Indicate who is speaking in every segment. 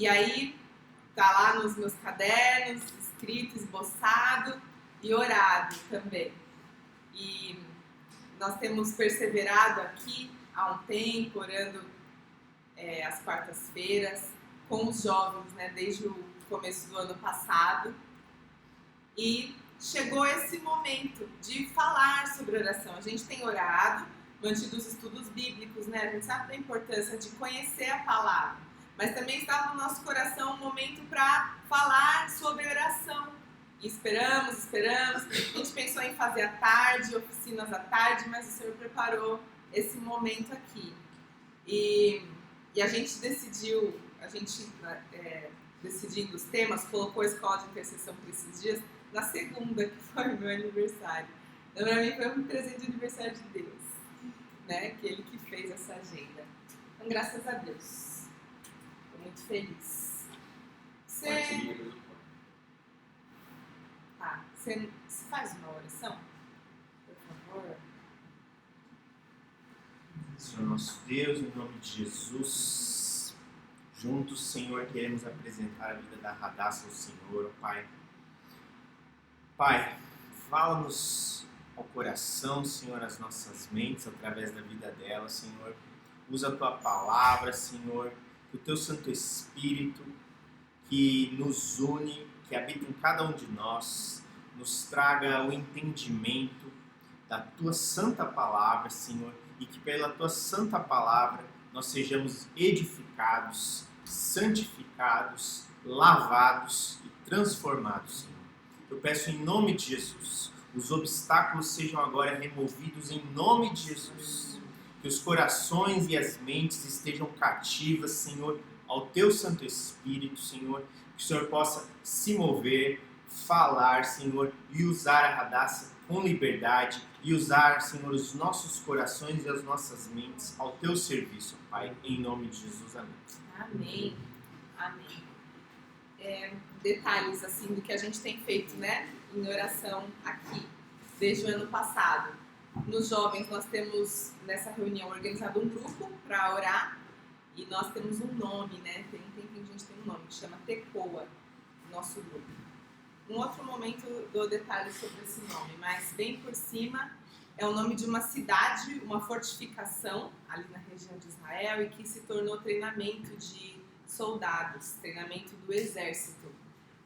Speaker 1: E aí tá lá nos meus cadernos, escrito, esboçado e orado também. E nós temos perseverado aqui há um tempo, orando às quartas-feiras com os jovens, né, desde o começo do ano passado. E chegou esse momento de falar sobre oração. A gente tem orado, mantido os estudos bíblicos, né? A gente sabe da importância de conhecer a palavra. Mas também estava no nosso coração um momento para falar sobre oração. E esperamos. A gente pensou em fazer à tarde, oficinas à tarde, mas o Senhor preparou esse momento aqui. E a gente decidiu, decidindo os temas, colocou a escola de intercessão por esses dias na segunda, que foi o meu aniversário. Então, para mim, foi um presente de aniversário de Deus, né? Que Ele que fez essa agenda. Então, graças a Deus. Estou muito feliz. Você faz uma oração? Por favor.
Speaker 2: Senhor nosso Deus, em nome de Jesus, juntos, Senhor, queremos apresentar a vida da Radassa ao Senhor, ó Pai. Pai, fala-nos ao coração, Senhor, as nossas mentes, através da vida dela, Senhor. Usa a Tua palavra, Senhor, que o Teu Santo Espírito, que nos une, que habita em cada um de nós, nos traga o entendimento da Tua Santa Palavra, Senhor, e que pela Tua Santa Palavra nós sejamos edificados, santificados, lavados e transformados, Senhor. Eu peço em nome de Jesus, os obstáculos sejam agora removidos em nome de Jesus. Que os corações e as mentes estejam cativas, Senhor, ao Teu Santo Espírito, Senhor. Que o Senhor possa se mover, falar, Senhor, e usar a Radassa com liberdade. E usar, Senhor, os nossos corações e as nossas mentes ao Teu serviço, Pai. Em nome de Jesus, amém.
Speaker 1: Amém. Amém. Detalhes assim do que a gente tem feito, né, em oração aqui desde o ano passado. Nos jovens nós temos nessa reunião organizado um grupo para orar e nós temos um nome, né? Tem um tempinho que a gente tem um nome que chama Tecoa, nosso grupo. Um outro momento dou detalhes sobre esse nome, mas bem por cima é o nome de uma cidade, uma fortificação ali na região de Israel e que se tornou treinamento de soldados, treinamento do exército.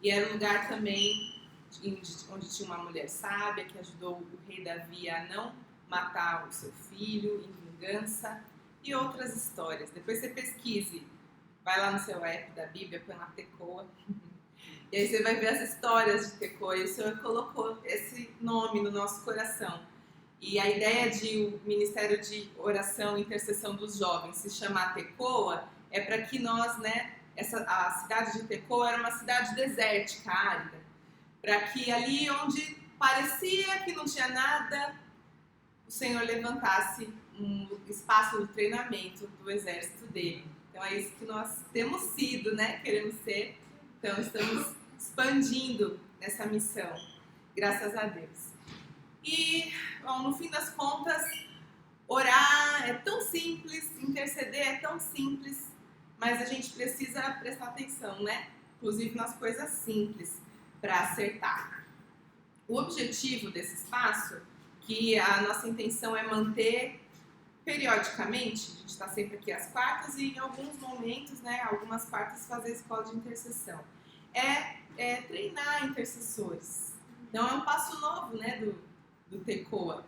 Speaker 1: E era um lugar também onde tinha uma mulher sábia que ajudou o rei Davi a não matar o seu filho em vingança e outras histórias. Depois você pesquise, vai lá no seu app da Bíblia, põe lá Tecoa, e aí você vai ver as histórias de Tecoa, e o Senhor colocou esse nome no nosso coração. E a ideia de o Ministério de Oração e Intercessão dos Jovens se chamar Tecoa é para que nós, né, a cidade de Tecoa era uma cidade desértica, árida, para que ali onde parecia que não tinha nada, o Senhor levantasse um espaço de treinamento do exército dele. Então é isso que nós temos sido, né? Queremos ser. Então estamos expandindo nessa missão, graças a Deus. E, bom, no fim das contas, orar é tão simples, interceder é tão simples, mas a gente precisa prestar atenção, né? Inclusive nas coisas simples, para acertar. O objetivo desse espaço, que a nossa intenção é manter periodicamente, a gente está sempre aqui às quartas e em alguns momentos, né, algumas quartas fazer escola de intercessão, é treinar intercessores. Então é um passo novo, né, do Tecoa,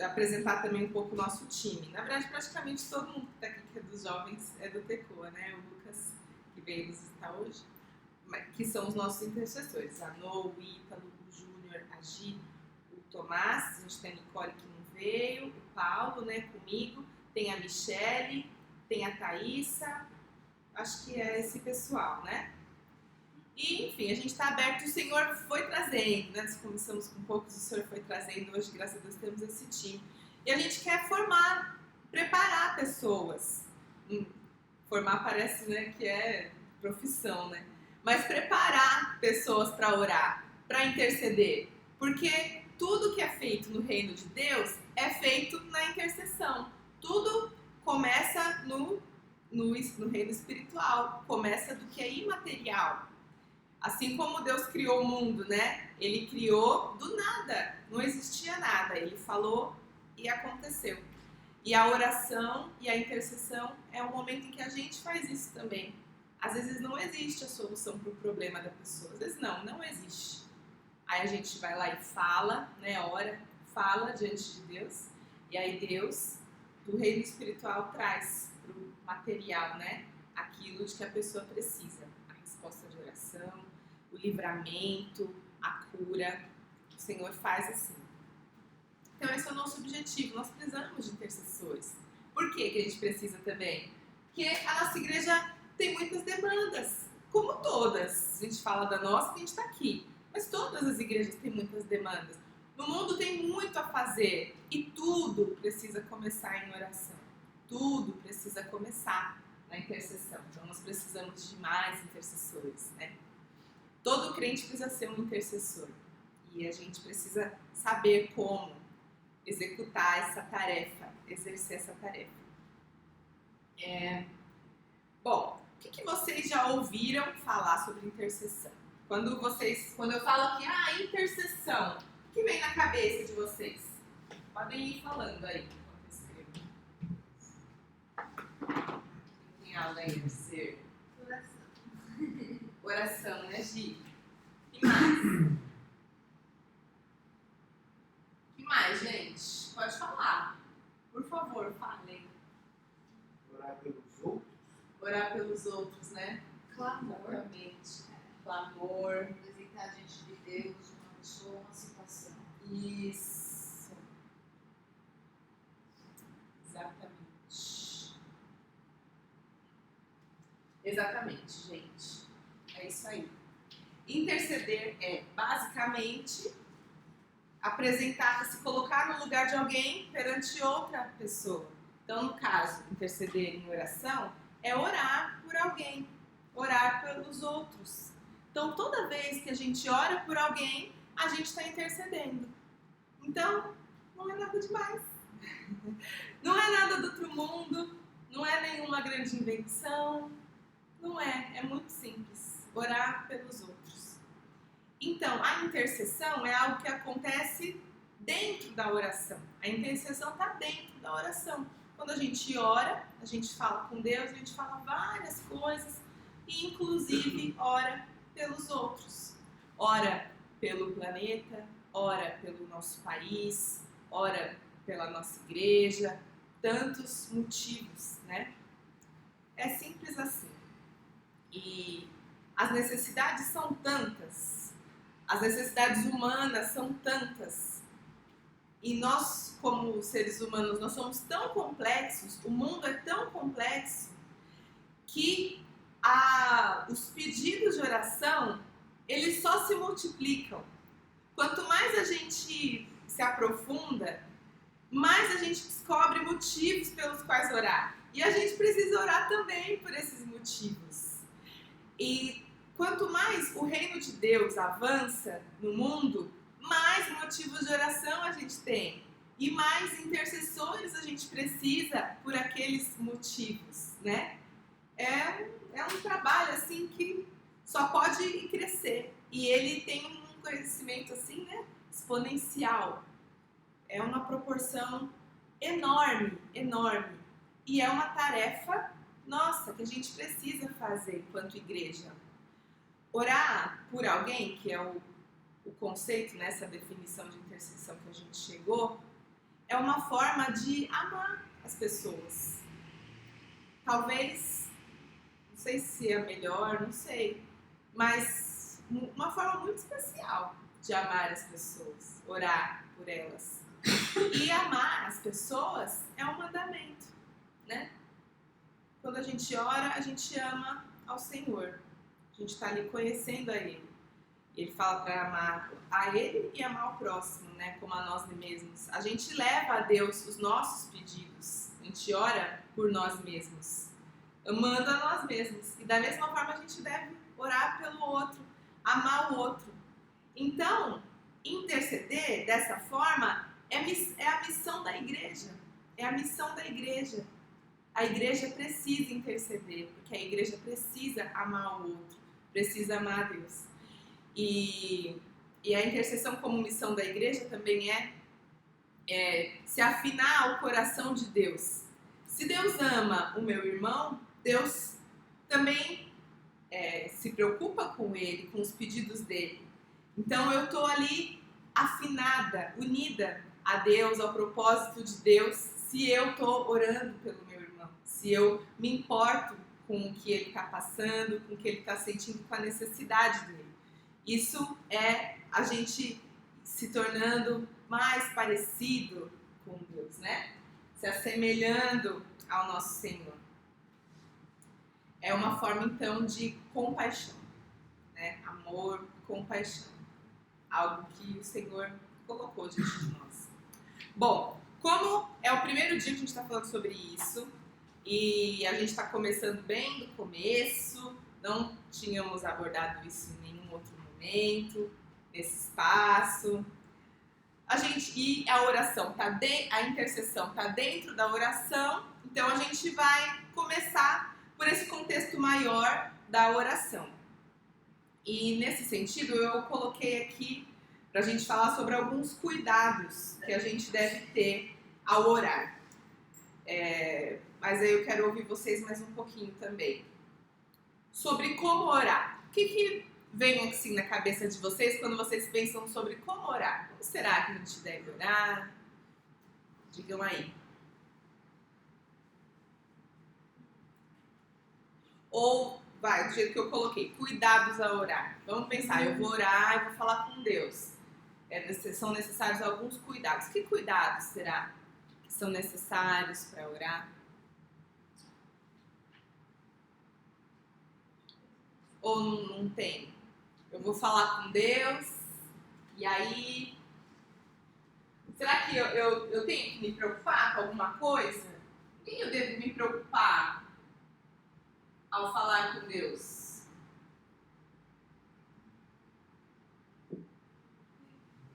Speaker 1: apresentar também um pouco o nosso time. Na verdade, praticamente todo mundo que está aqui, que é dos jovens, é do Tecoa, né, o Lucas, que veio visitar hoje, que são os nossos intercessores, a No, o Ítalo, o Júnior, a Gi, o Tomás, a gente tem a Nicole que não veio, o Paulo, né, comigo, tem a Michele, tem a Thaísa, acho que é esse pessoal, né? E, enfim, a gente está aberto, o Senhor foi trazendo, né? Nós começamos com poucos, o Senhor foi trazendo, hoje, graças a Deus, temos esse time. E a gente quer formar, preparar pessoas. Formar parece, né, que é profissão, né? Mas preparar pessoas para orar, para interceder. Porque tudo que é feito no reino de Deus é feito na intercessão. Tudo começa no reino espiritual, começa do que é imaterial. Assim como Deus criou o mundo, né? Ele criou do nada, não existia nada. Ele falou e aconteceu. E a oração e a intercessão é o momento em que a gente faz isso também. Às vezes não existe a solução para o problema da pessoa, às vezes não existe. Aí a gente vai lá e fala, né? Ora, fala diante de Deus. E aí Deus, do reino espiritual, traz para o material, né? Aquilo de que a pessoa precisa. A resposta de oração, o livramento, a cura. O Senhor faz assim. Então esse é o nosso objetivo. Nós precisamos de intercessores. Por que a gente precisa também? Porque a nossa igreja tem muitas demandas. Como todas. A gente fala da nossa que a gente está aqui. Mas todas as igrejas têm muitas demandas. No mundo tem muito a fazer. E tudo precisa começar em oração. Tudo precisa começar na intercessão. Então nós precisamos de mais intercessores, né? Todo crente precisa ser um intercessor. E a gente precisa saber como executar essa tarefa, exercer essa tarefa. Bom, o que vocês já ouviram falar sobre intercessão? Quando eu falo aqui, intercessão, o que vem na cabeça de vocês? Podem ir falando aí, enquanto eu escrevo. Tem algo aí a dizer? Oração, né, Gi? E mais? O que mais, gente? Pode falar. Por favor, falem.
Speaker 2: Orar pelos outros.
Speaker 1: Orar pelos outros, né?
Speaker 3: Clamor.
Speaker 1: Exatamente. Clamor.
Speaker 3: Apresentar diante de Deus uma pessoa, uma situação.
Speaker 1: Isso. Exatamente. Exatamente, gente. É isso aí. Interceder é, basicamente, apresentar, se colocar no lugar de alguém perante outra pessoa. Então, no caso, interceder em oração é orar por alguém, orar pelos outros. Então, toda vez que a gente ora por alguém, a gente está intercedendo. Então, não é nada demais. Não é nada do outro mundo, não é nenhuma grande invenção, não é muito simples. Orar pelos outros. Então, a intercessão é algo que acontece dentro da oração. A intercessão está dentro da oração. Quando a gente ora, a gente fala com Deus, a gente fala várias coisas e, inclusive, ora pelos outros. Ora pelo planeta, ora pelo nosso país, ora pela nossa igreja, tantos motivos, né? É simples assim. E as necessidades são tantas, as necessidades humanas são tantas. E nós, como seres humanos, nós somos tão complexos, o mundo é tão complexo, que os pedidos de oração, eles só se multiplicam. Quanto mais a gente se aprofunda, mais a gente descobre motivos pelos quais orar. E a gente precisa orar também por esses motivos. E quanto mais o reino de Deus avança no mundo, mais motivos de oração a gente tem. E mais intercessores a gente precisa por aqueles motivos, né? É um trabalho assim que só pode crescer. E ele tem um crescimento assim, né? Exponencial. É uma proporção enorme, enorme. E é uma tarefa, nossa, que a gente precisa fazer enquanto igreja. Orar por alguém, que é o conceito, nessa definição de intercessão que a gente chegou, é uma forma de amar as pessoas. Talvez, não sei se é melhor, não sei, mas uma forma muito especial de amar as pessoas, orar por elas. E amar as pessoas é um mandamento, né? Quando a gente ora, a gente ama ao Senhor. A gente está ali conhecendo a Ele. Ele fala para amar a Ele e amar o próximo, né? Como a nós mesmos. A gente leva a Deus os nossos pedidos. A gente ora por nós mesmos, amando a nós mesmos. E da mesma forma a gente deve orar pelo outro, amar o outro. Então, interceder dessa forma é a missão da igreja. É a missão da igreja. a igreja precisa interceder, porque a igreja precisa amar o outro, precisa amar a Deus. E a intercessão como missão da igreja também é se afinar ao coração de Deus. Se Deus ama o meu irmão, Deus também se preocupa com ele, com os pedidos dele. Então eu estou ali afinada, unida a Deus, ao propósito de Deus, se eu estou orando pelo meu irmão, se eu me importo com o que ele está passando, com o que ele está sentindo, com a necessidade dele. Isso é a gente se tornando mais parecido com Deus, né? Se assemelhando ao nosso Senhor. É uma forma, então, de compaixão, né? Amor, compaixão. Algo que o Senhor colocou diante de nós. Bom, como é o primeiro dia que a gente está falando sobre isso, e a gente está começando bem do começo, não tínhamos abordado isso em nenhum outro momento, nesse espaço. E a oração, a intercessão está dentro da oração, então a gente vai começar por esse contexto maior da oração. E nesse sentido eu coloquei aqui para a gente falar sobre alguns cuidados que a gente deve ter ao orar. Mas aí eu quero ouvir vocês mais um pouquinho também. Sobre como orar. O que vem assim na cabeça de vocês quando vocês pensam sobre como orar? Como será que a gente deve orar? Digam aí. Ou, do jeito que eu coloquei, cuidados a orar. Vamos pensar, eu vou orar e vou falar com Deus. São necessários alguns cuidados. Que cuidados será que são necessários para orar? Ou não tem? Eu vou falar com Deus e aí... Será que eu tenho que me preocupar com alguma coisa? O que eu devo me preocupar ao falar com Deus?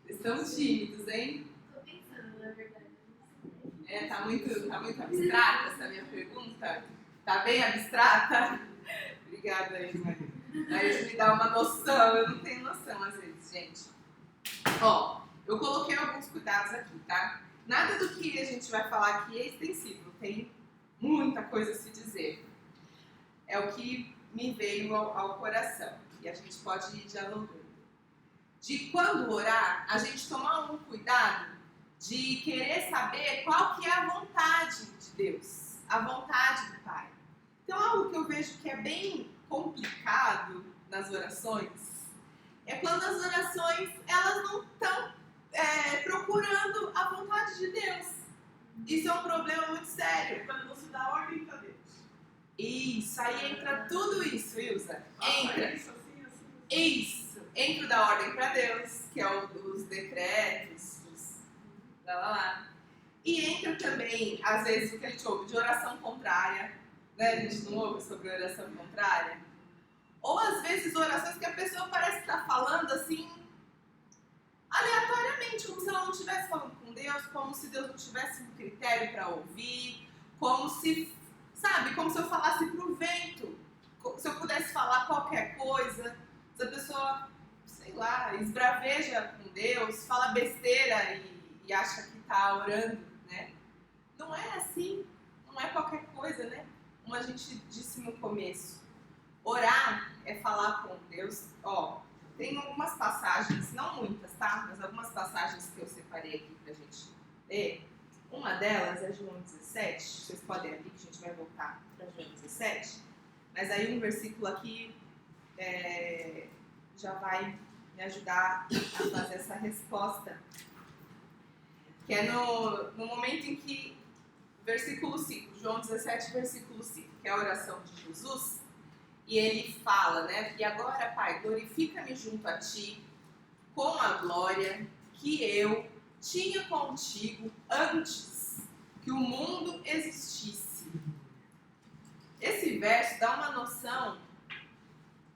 Speaker 1: Vocês estão tímidos, hein?
Speaker 4: Tô pensando, na verdade.
Speaker 1: Tá muito abstrata essa minha pergunta? Tá bem abstrata? Obrigada aí, Maria. Aí isso me dá uma noção, eu não tenho noção às vezes, gente. Eu coloquei alguns cuidados aqui, tá? Nada do que a gente vai falar aqui é extensivo, tem muita coisa a se dizer. É o que me veio ao coração e a gente pode ir dialogando. De quando orar, a gente tomar um cuidado de querer saber qual que é a vontade de Deus, a vontade do Pai. Então, algo que eu vejo que é bem complicado nas orações é quando as orações elas não estão procurando a vontade de Deus. Isso é um problema muito sério.
Speaker 5: Quando você dá ordem para Deus.
Speaker 1: Isso, aí entra tudo isso, Ilza. Entra.
Speaker 5: Isso, assim.
Speaker 1: Isso, entra da ordem para Deus, que é o dos decretos, lá. E entra também, às vezes, o que a gente ouve de oração contrária, né? A gente não ouve sobre oração contrária. Ou, às vezes, orações que a pessoa parece estar falando, assim, aleatoriamente, como se ela não estivesse falando com Deus, como se Deus não tivesse um critério para ouvir, como se, como se eu falasse pro vento, se eu pudesse falar qualquer coisa, se a pessoa, esbraveja com Deus, fala besteira e acha que está orando, né? Não é assim, não é qualquer coisa, né? Como a gente disse no começo, orar é falar com Deus. Tem algumas passagens, não muitas, tá? Mas algumas passagens que eu separei aqui pra gente ler. Uma delas é João 17, vocês podem abrir que a gente vai voltar para João 17. Mas aí um versículo aqui já vai me ajudar a fazer essa resposta. Que é no momento em que, versículo 5, João 17, versículo 5, que é a oração de Jesus. E ele fala, né? E agora, Pai, glorifica-me junto a Ti com a glória que eu tinha contigo antes que o mundo existisse. Esse verso dá uma noção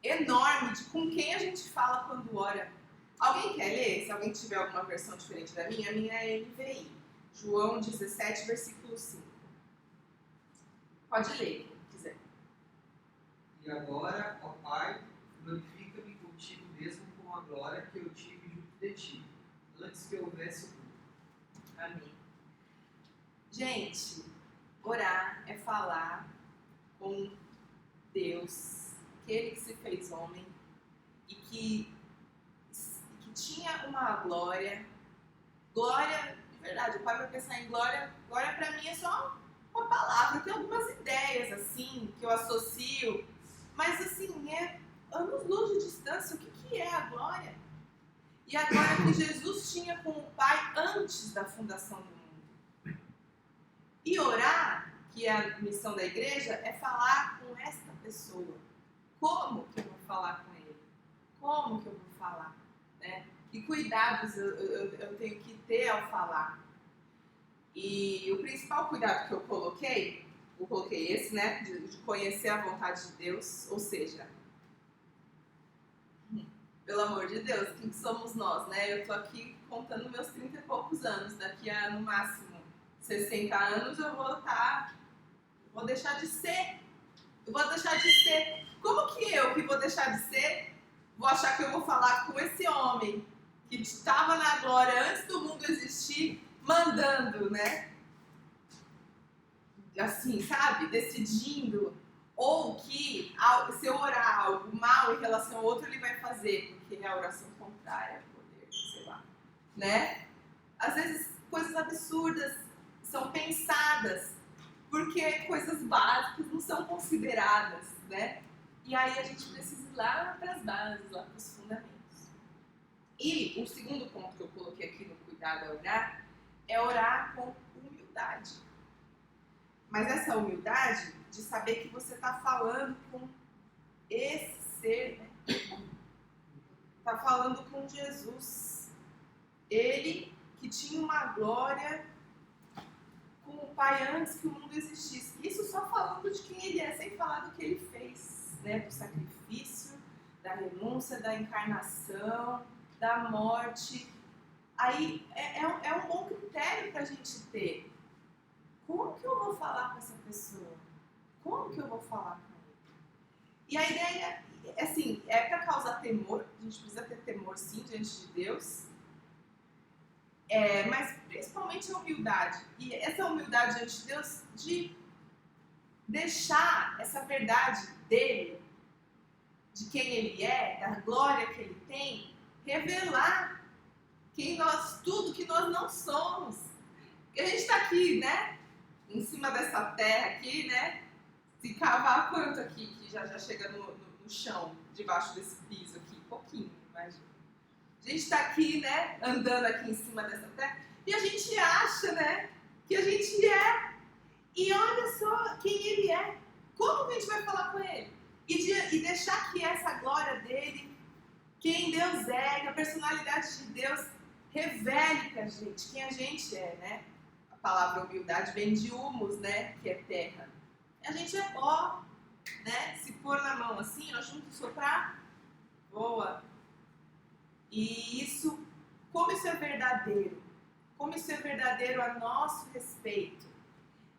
Speaker 1: enorme de com quem a gente fala quando ora. Alguém quer ler? Se alguém tiver alguma versão diferente da minha, a minha é NVI. João 17, versículo 5. Pode ler, quem quiser.
Speaker 4: E agora, ó Pai, glorifica-me contigo mesmo com a glória que eu tive junto de ti, antes que houvesse o mundo.
Speaker 1: Amém. Gente, orar é falar com Deus, aquele que se fez homem e que tinha uma glória. Glória, de verdade, o pai vai pensar em glória. Glória pra mim é só uma palavra, tem algumas ideias assim que eu associo, mas assim, é anos-luz de distância. O que é a glória? E a glória que Jesus tinha com o Pai antes da fundação do mundo. E orar, que é a missão da igreja, é falar com esta pessoa. Como que eu vou falar com ele? Como que eu vou falar? Né? Que cuidados eu tenho que ter ao falar? E o principal cuidado que eu coloquei esse, né? De conhecer a vontade de Deus, ou seja, pelo amor de Deus, quem somos nós, né? Eu tô aqui contando meus 30 e poucos anos, daqui a no máximo 60 anos eu vou deixar de ser. Eu vou deixar de ser. Como que eu, que vou deixar de ser, vou achar que eu vou falar com esse homem que estava na glória antes do mundo existir, mandando, né? Assim, sabe? Decidindo. Ou que, se eu orar algo mal em relação ao outro, ele vai fazer, porque é a oração contrária ao poder, sei lá. Né? Às vezes, coisas absurdas são pensadas, porque coisas básicas não são consideradas, né? E aí a gente precisa ir lá para as bases, lá para os fundamentos. E o segundo ponto que eu coloquei aqui no cuidado a orar é orar com humildade. Mas essa humildade de saber que você está falando com esse ser, né? Está falando com Jesus. Ele que tinha uma glória com o Pai antes que o mundo existisse. Isso só falando de quem ele é, sem falar do que ele fez, né? Do sacrifício, da renúncia, da encarnação, da morte. Aí é um bom critério para a gente ter. Como que eu vou falar com essa pessoa? Como que eu vou falar com ele? E a ideia, assim, é para causar temor. A gente precisa ter temor, sim, diante de Deus. Mas principalmente a humildade. E essa humildade diante de Deus de deixar essa verdade dele, de quem ele é, da glória que ele tem, revelar tudo que nós não somos. Porque a gente está aqui, né? Em cima dessa terra aqui, né? Se cavar quanto aqui, que já chega no chão, debaixo desse piso aqui, pouquinho, imagina. A gente está aqui, né? Andando aqui em cima dessa terra, e a gente acha, né? Que a gente é. E olha só quem ele é. Como que a gente vai falar com ele? E deixar que essa glória dele, quem Deus é, que a personalidade de Deus revele pra gente quem a gente é, né? A palavra humildade vem de humus, né? Que é terra. A gente é pó, né? Se pôr na mão assim, ó, junto, soprar, voa. E isso, como isso é verdadeiro? Como isso é verdadeiro a nosso respeito?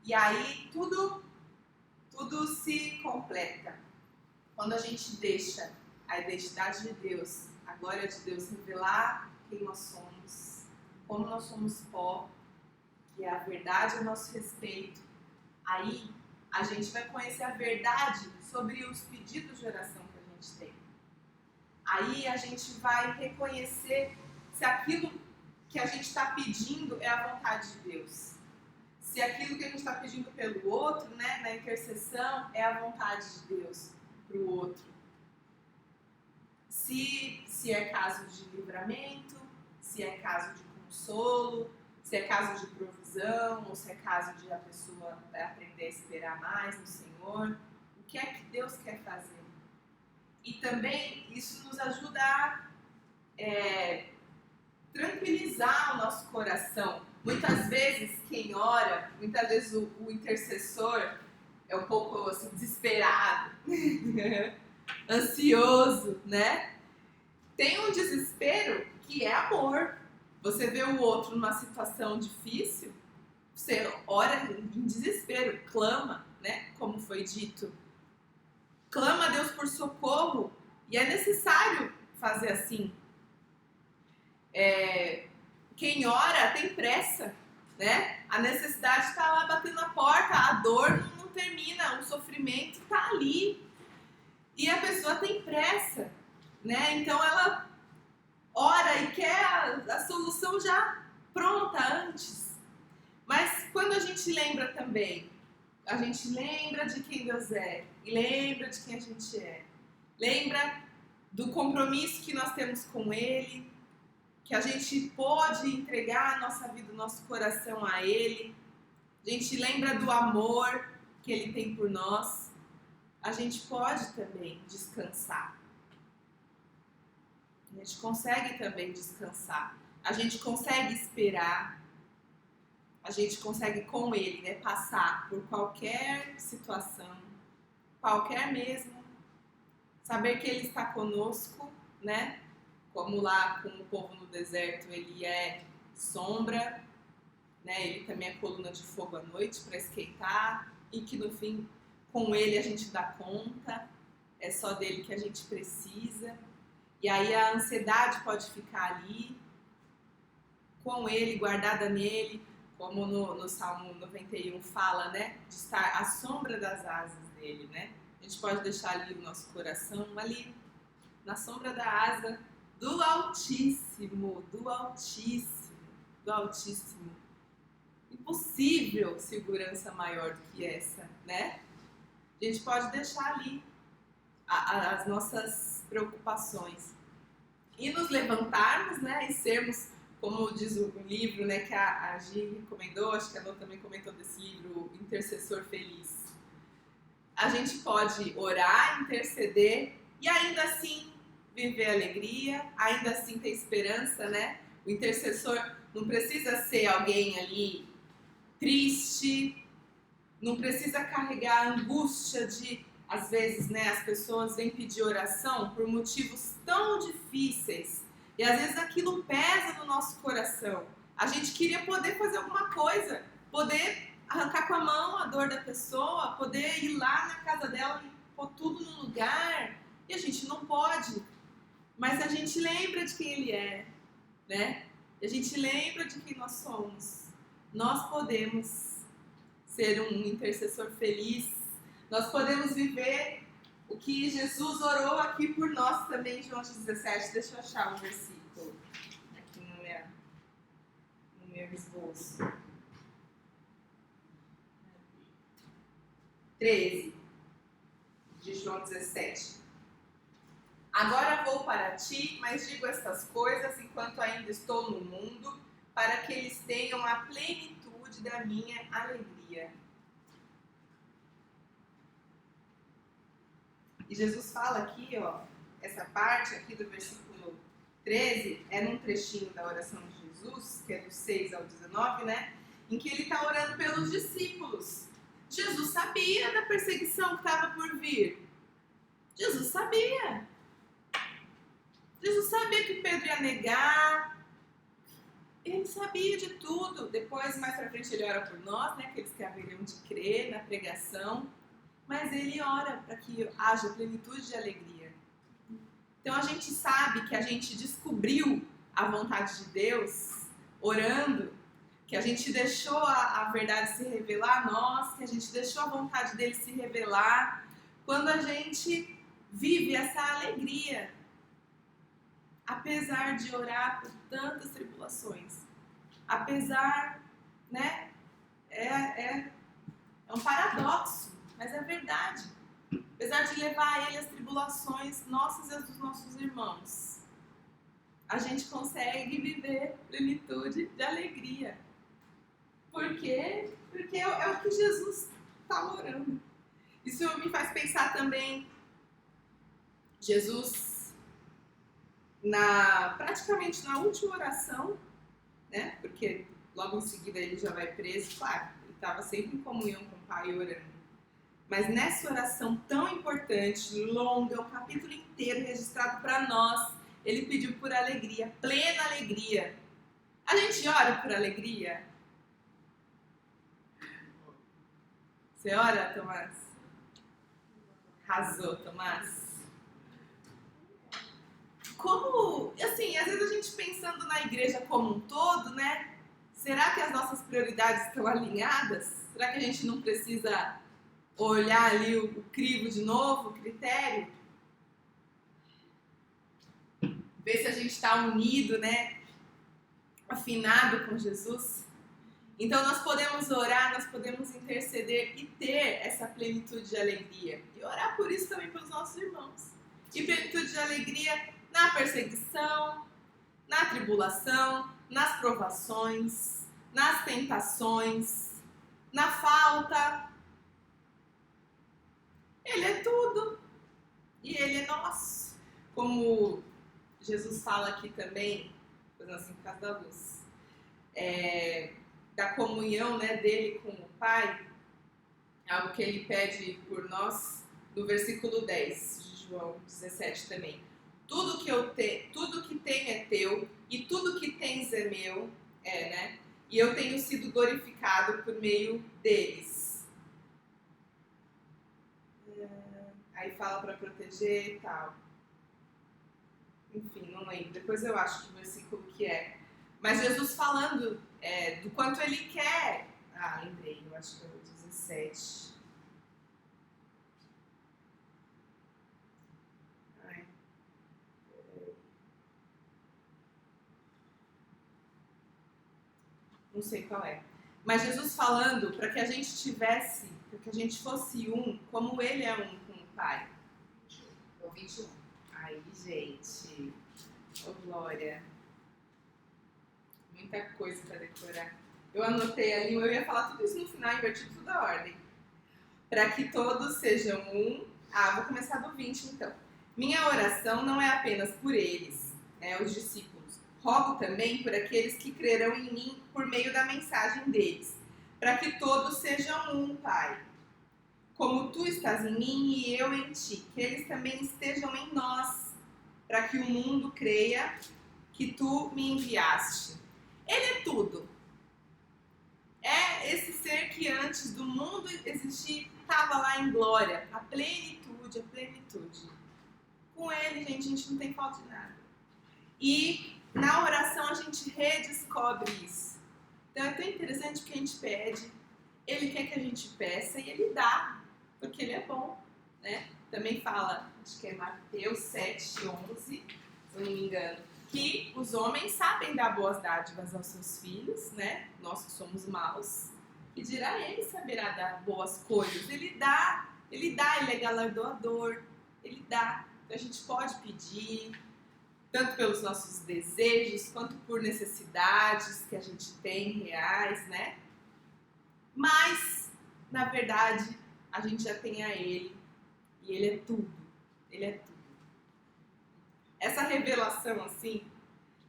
Speaker 1: E aí tudo se completa. Quando a gente deixa a identidade de Deus, a glória de Deus revelar quem nós somos, como nós somos pó, que é a verdade a nosso respeito, aí a gente vai conhecer a verdade sobre os pedidos de oração que a gente tem. Aí a gente vai reconhecer se aquilo que a gente está pedindo é a vontade de Deus. Se aquilo que a gente está pedindo pelo outro, né, na intercessão, é a vontade de Deus para o outro. Se é caso de livramento, se é caso de consolo, se é caso de provisão, ou se é caso de a pessoa aprender a esperar mais no Senhor. O que é que Deus quer fazer? E também isso nos ajuda a tranquilizar o nosso coração. Muitas vezes quem ora, muitas vezes o intercessor é um pouco assim, desesperado, ansioso, né? Tem um desespero que é amor. Você vê o outro numa situação difícil, você ora em desespero, clama, né? Como foi dito. Clama a Deus por socorro e é necessário fazer assim. Quem ora tem pressa, né? A necessidade está lá batendo na porta, a dor não termina, o sofrimento está ali. E a pessoa tem pressa, né? Então ela ora e quer a solução já pronta antes. Mas quando a gente lembra também, a gente lembra de quem Deus é e lembra de quem a gente é. Lembra do compromisso que nós temos com Ele, que a gente pode entregar a nossa vida, o nosso coração a Ele. A gente lembra do amor que Ele tem por nós. A gente pode também descansar. A gente consegue também descansar. A gente consegue esperar. A gente consegue com Ele, né, passar por qualquer situação, qualquer mesmo. Saber que Ele está conosco, né? Como lá com o povo no deserto, Ele é sombra, né? Ele também é coluna de fogo à noite para esquentar. E que no fim, com Ele a gente dá conta. É só dele que a gente precisa. E aí a ansiedade pode ficar ali, com Ele, guardada nele, como no Salmo 91 fala, né? De estar à sombra das asas dele, né? A gente pode deixar ali o nosso coração, ali, na sombra da asa do Altíssimo, do Altíssimo, do Altíssimo. Impossível segurança maior do que essa, né? A gente pode deixar ali as nossas preocupações e nos levantarmos, né, e sermos, como diz o livro, né, que a Gi recomendou, acho que a Lô também comentou desse livro, Intercessor Feliz. A gente pode orar, interceder e ainda assim viver alegria, ainda assim ter esperança, né? O intercessor não precisa ser alguém ali triste, não precisa carregar a angústia de, às vezes, né, as pessoas vêm pedir oração por motivos tão difíceis e às vezes aquilo pesa no nosso coração. A gente queria poder fazer alguma coisa, poder arrancar com a mão a dor da pessoa, poder ir lá na casa dela e pôr tudo no lugar, e a gente não pode, mas a gente lembra de quem Ele é, né? E a gente lembra de quem nós somos. Nós podemos ser um intercessor feliz. Nós podemos viver o que Jesus orou aqui por nós também, João 17. Deixa eu achar o versículo aqui no meu esboço. 13, de João 17. Agora vou para ti, mas digo estas coisas enquanto ainda estou no mundo, para que eles tenham a plenitude da minha alegria. E Jesus fala aqui, ó, essa parte aqui do versículo 13, é num trechinho da oração de Jesus, que é do 6 ao 19, né? Em que ele está orando pelos discípulos. Jesus sabia da perseguição que estava por vir. Jesus sabia. Jesus sabia que Pedro ia negar. Ele sabia de tudo. Depois, mais pra frente, ele ora por nós, né? Aqueles que haveriam de crer na pregação. Mas ele ora para que haja plenitude de alegria. Então a gente sabe que a gente descobriu a vontade de Deus orando, que a gente deixou a verdade se revelar a nós, que a gente deixou a vontade dele se revelar, quando a gente vive essa alegria, apesar de orar por tantas tribulações, apesar, né, é um paradoxo, mas é verdade. Apesar de levar a ele as tribulações nossas e as dos nossos irmãos, a gente consegue viver plenitude de alegria. Por quê? Porque é o que Jesus está orando. Isso me faz pensar também, Jesus, praticamente na última oração, né? Porque logo em seguida ele já vai preso, claro, ele estava sempre em comunhão com o Pai orando. Mas nessa oração tão importante, longa, um capítulo inteiro registrado para nós, ele pediu por alegria, plena alegria. A gente ora por alegria? Você ora, Tomás? Arrasou, Tomás. Como, assim, às vezes a gente pensando na igreja como um todo, né? Será que as nossas prioridades estão alinhadas? Será que a gente não precisa olhar ali o crivo de novo, o critério? Ver se a gente está unido, né? Afinado com Jesus. Então nós podemos orar, nós podemos interceder e ter essa plenitude de alegria. E orar por isso também pelos nossos irmãos. E plenitude de alegria na perseguição, na tribulação, nas provações, nas tentações, na falta. Ele é tudo. E Ele é nosso. Como Jesus fala aqui também, fazendo assim por causa da luz, da comunhão, né, dele com o Pai, algo que ele pede por nós no versículo 10 de João 17 também. Tudo que tenho é teu, e tudo que tens é meu, né? E eu tenho sido glorificado por meio deles. Aí fala para proteger e tal. Enfim, não lembro. Depois eu acho que o versículo que é. Mas Jesus falando do quanto ele quer. Ah, lembrei, eu acho que é o 17. Não sei qual é. Mas Jesus falando para que a gente fosse um, como ele é um com o Pai.
Speaker 3: O 21.
Speaker 1: Aí, gente. Ô, Glória. Muita coisa para decorar. Eu anotei ali, eu ia falar tudo isso no final, inverti tudo a ordem. Para que todos sejam um. Vou começar do 20 então. Minha oração não é apenas por eles, os discípulos. Rogo também por aqueles que crerão em mim por meio da mensagem deles, para que todos sejam um, Pai. Como tu estás em mim e eu em ti, que eles também estejam em nós, para que o mundo creia que tu me enviaste. Ele é tudo. É esse ser que antes do mundo existir, estava lá em glória. A plenitude, a plenitude. Com ele, gente, a gente não tem falta de nada. E na oração a gente redescobre isso. Então é tão interessante que a gente pede, ele quer que a gente peça e ele dá, porque ele é bom, né? Também fala, acho que é Mateus 7:11, se eu não me engano, que os homens sabem dar boas dádivas aos seus filhos, né? Nós que somos maus, e dirá ele saberá dar boas coisas. Ele dá, ele é galardoador, ele dá. Então a gente pode pedir, tanto pelos nossos desejos, quanto por necessidades que a gente tem reais, né? Mas, na verdade, a gente já tem a Ele, e Ele é tudo. Ele é tudo. Essa revelação, assim,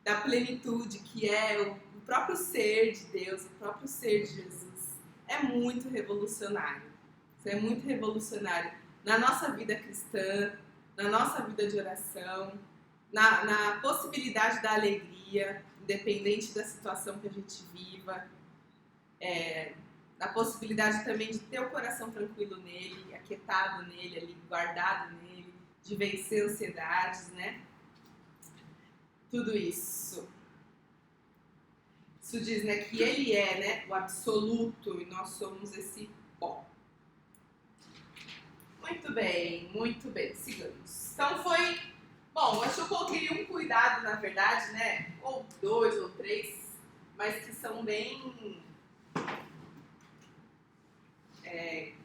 Speaker 1: da plenitude, que é o próprio ser de Deus, o próprio ser de Jesus, é muito revolucionário. Isso é muito revolucionário na nossa vida cristã, na nossa vida de oração, na possibilidade da alegria, independente da situação que a gente viva, na possibilidade também de ter o coração tranquilo nele, aquietado nele, ali, guardado nele, de vencer ansiedades, né? Tudo isso. Isso diz, né, que ele é, né, o absoluto e nós somos esse pó. Muito bem, sigamos. Então foi... Bom, acho que eu coloquei um cuidado, na verdade, né? Ou 2 ou 3, mas que são bem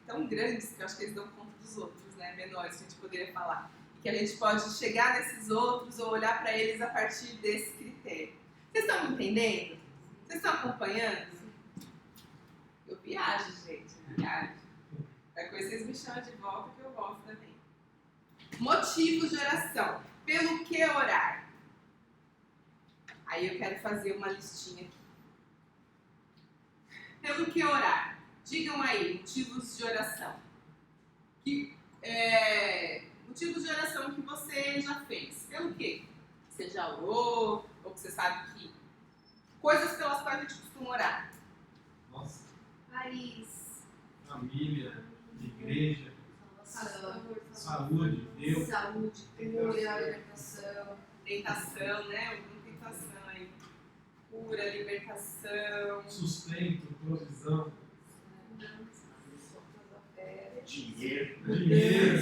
Speaker 1: tão grandes que eu acho que eles dão conta dos outros, né? Menores, que a gente poderia falar. E que a gente pode chegar nesses outros ou olhar para eles a partir desse critério. Vocês estão me entendendo? Vocês estão acompanhando? Eu viajo, gente, viajo. Qualquer coisa vocês me chamam de volta que eu volto também. Motivos de oração. Pelo que orar? Aí eu quero fazer uma listinha aqui. Pelo que orar? Digam aí, motivos de oração. Motivos de oração que você já fez. Pelo quê? Você já orou, ou que você sabe que... Coisas pelas quais a gente costuma orar.
Speaker 2: Nossa.
Speaker 1: Paris.
Speaker 2: Não,
Speaker 5: família, de igreja,
Speaker 3: Saúde,
Speaker 5: Deus.
Speaker 3: saúde, cura, libertação.
Speaker 1: Tentação, né? Alguma tentação aí. Cura, libertação.
Speaker 5: Sustento, provisão,
Speaker 2: Dinheiro.
Speaker 5: dinheiro.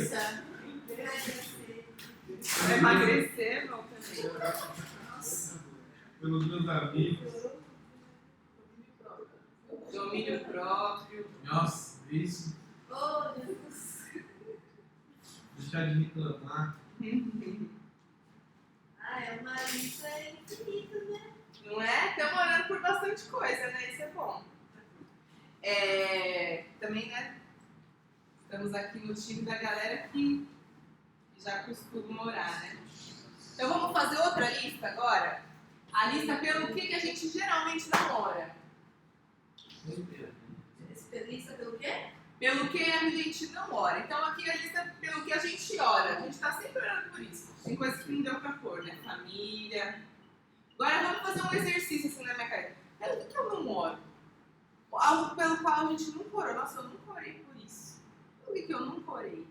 Speaker 1: Emagrecer, não, também.
Speaker 5: Pelos meus amigos.
Speaker 1: Domínio próprio.
Speaker 5: Nossa, isso.
Speaker 3: Oh, Jesus.
Speaker 5: Deixar de reclamar.
Speaker 3: Ah, é uma lista infinita, né?
Speaker 1: Não é? Estamos orando por bastante coisa, né? Isso é bom. Também, né? Estamos aqui no time da galera que já costuma orar, né? Então vamos fazer outra lista agora? A lista pelo que a gente geralmente não ora.
Speaker 3: Lista pelo quê?
Speaker 1: Pelo que a gente não ora. Então aqui a lista pelo que a gente ora. A gente está sempre orando por isso. Tem coisas que não deu pra pôr, né? Família. Agora vamos fazer um exercício assim na minha cabeça. Pelo que eu não oro? Algo pelo qual a gente nunca orou. Nossa, eu nunca orei por isso. Pelo que eu nunca orei?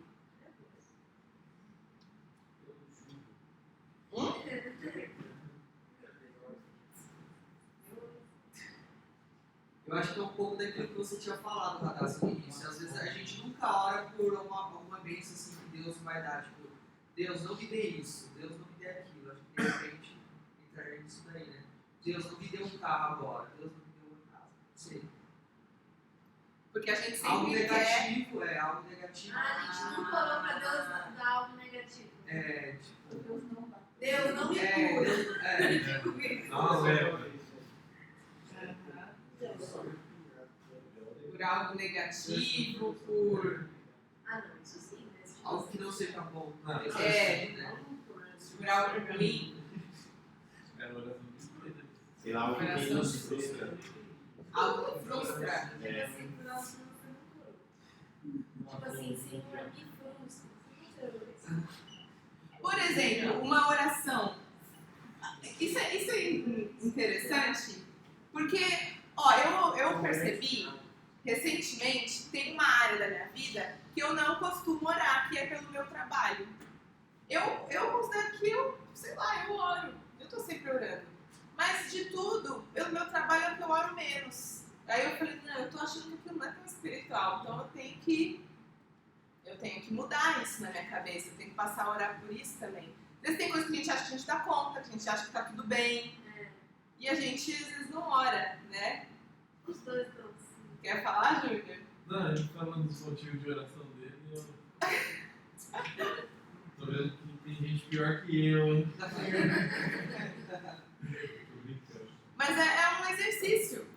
Speaker 4: Eu acho que é um pouco daquilo que você tinha falado, Radassa, no início. Às vezes a gente nunca ora por alguma bênção assim, que Deus vai dar. Tipo, Deus não me dê isso, Deus não me dê aquilo. Acho que de repente entraria nisso daí, né? Deus não me dê um carro agora, Deus não me dê uma casa. Não sei.
Speaker 1: Porque a gente
Speaker 4: Algo
Speaker 1: sempre quer.
Speaker 4: negativo, algo negativo.
Speaker 3: Ah, a gente nunca orou pra Deus dar algo negativo.
Speaker 4: Tipo.
Speaker 3: Deus não dá. Deus não me cura.
Speaker 5: Não,
Speaker 1: Por algo negativo, por.
Speaker 3: Ah, não, isso sim. Né?
Speaker 4: Algo que não seja bom.
Speaker 5: Ah,
Speaker 1: Por algo ruim.
Speaker 2: Sei lá, o que tem nos frustra.
Speaker 1: Algo que frustra.
Speaker 3: Tipo assim, Senhor, me frustra.
Speaker 1: Por exemplo, uma oração. Isso é interessante, porque, eu percebi recentemente, tem uma área da minha vida que eu não costumo orar, que é pelo meu trabalho. Eu considero que eu oro. Eu tô sempre orando. Mas de tudo, pelo meu trabalho é o que eu oro menos. Aí eu falei, não, eu tô achando que aquilo não é tão espiritual, então eu tenho que mudar isso na minha cabeça, eu tenho que passar a orar por isso também. Às vezes tem coisas que a gente acha que a gente dá conta, que a gente acha que tá tudo bem, e a gente às vezes não ora, né?
Speaker 3: Os dois estão assim.
Speaker 1: Quer falar, Júnior?
Speaker 5: Não, ele falando dos motivos de oração dele, eu tô vendo que tem gente pior que eu, hein? Tô brincando.
Speaker 1: Mas é um exercício,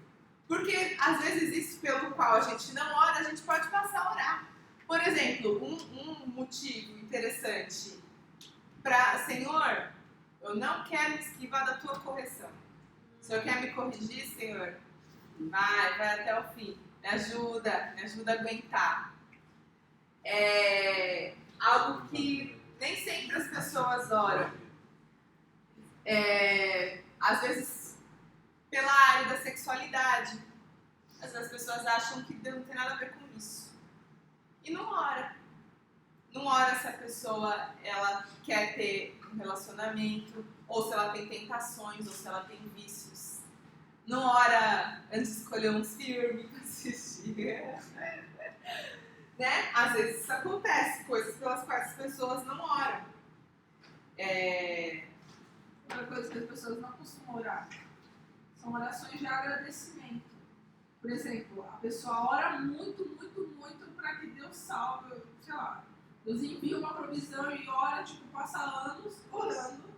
Speaker 1: porque às vezes isso pelo qual a gente não ora, a gente pode passar a orar. Por exemplo, um motivo interessante para, Senhor, eu não quero me esquivar da tua correção. O Senhor quer me corrigir, Senhor? Vai até o fim. Me ajuda a aguentar. É algo que nem sempre as pessoas oram. Às vezes, pela área da sexualidade. Às vezes as pessoas acham que não tem nada a ver com isso. E não ora. Não ora se a pessoa ela quer ter um relacionamento, ou se ela tem tentações, ou se ela tem vícios. Não ora antes de escolher um filme para assistir. Né? Às vezes isso acontece, coisas pelas quais as pessoas não oram.
Speaker 6: Outra coisa que as pessoas não costumam orar são orações de agradecimento. Por exemplo, a pessoa ora muito, muito, muito para que Deus salve, sei lá, Deus envia uma provisão e ora, passa anos orando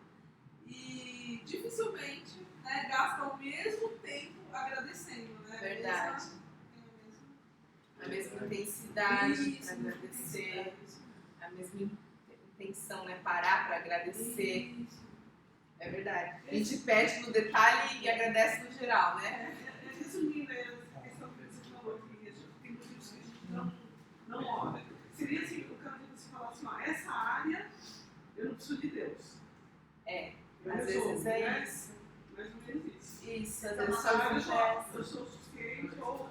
Speaker 6: e dificilmente, né, gasta o mesmo tempo agradecendo, né?
Speaker 1: Verdade. A mesma intensidade para agradecer, a mesma intenção, né? Parar para agradecer.
Speaker 6: Isso.
Speaker 1: É verdade. A gente pede no detalhe e agradece no geral, né?
Speaker 6: Resumindo essa questão que você falou, que tem motivos que a gente não ora. Seria assim, o caso de você falar assim, essa área eu não preciso de Deus.
Speaker 1: Às vezes é isso.
Speaker 6: Mais ou menos isso.
Speaker 1: Isso, às
Speaker 6: Essa
Speaker 1: vezes
Speaker 6: área
Speaker 1: só
Speaker 6: eu sou suficiente, ou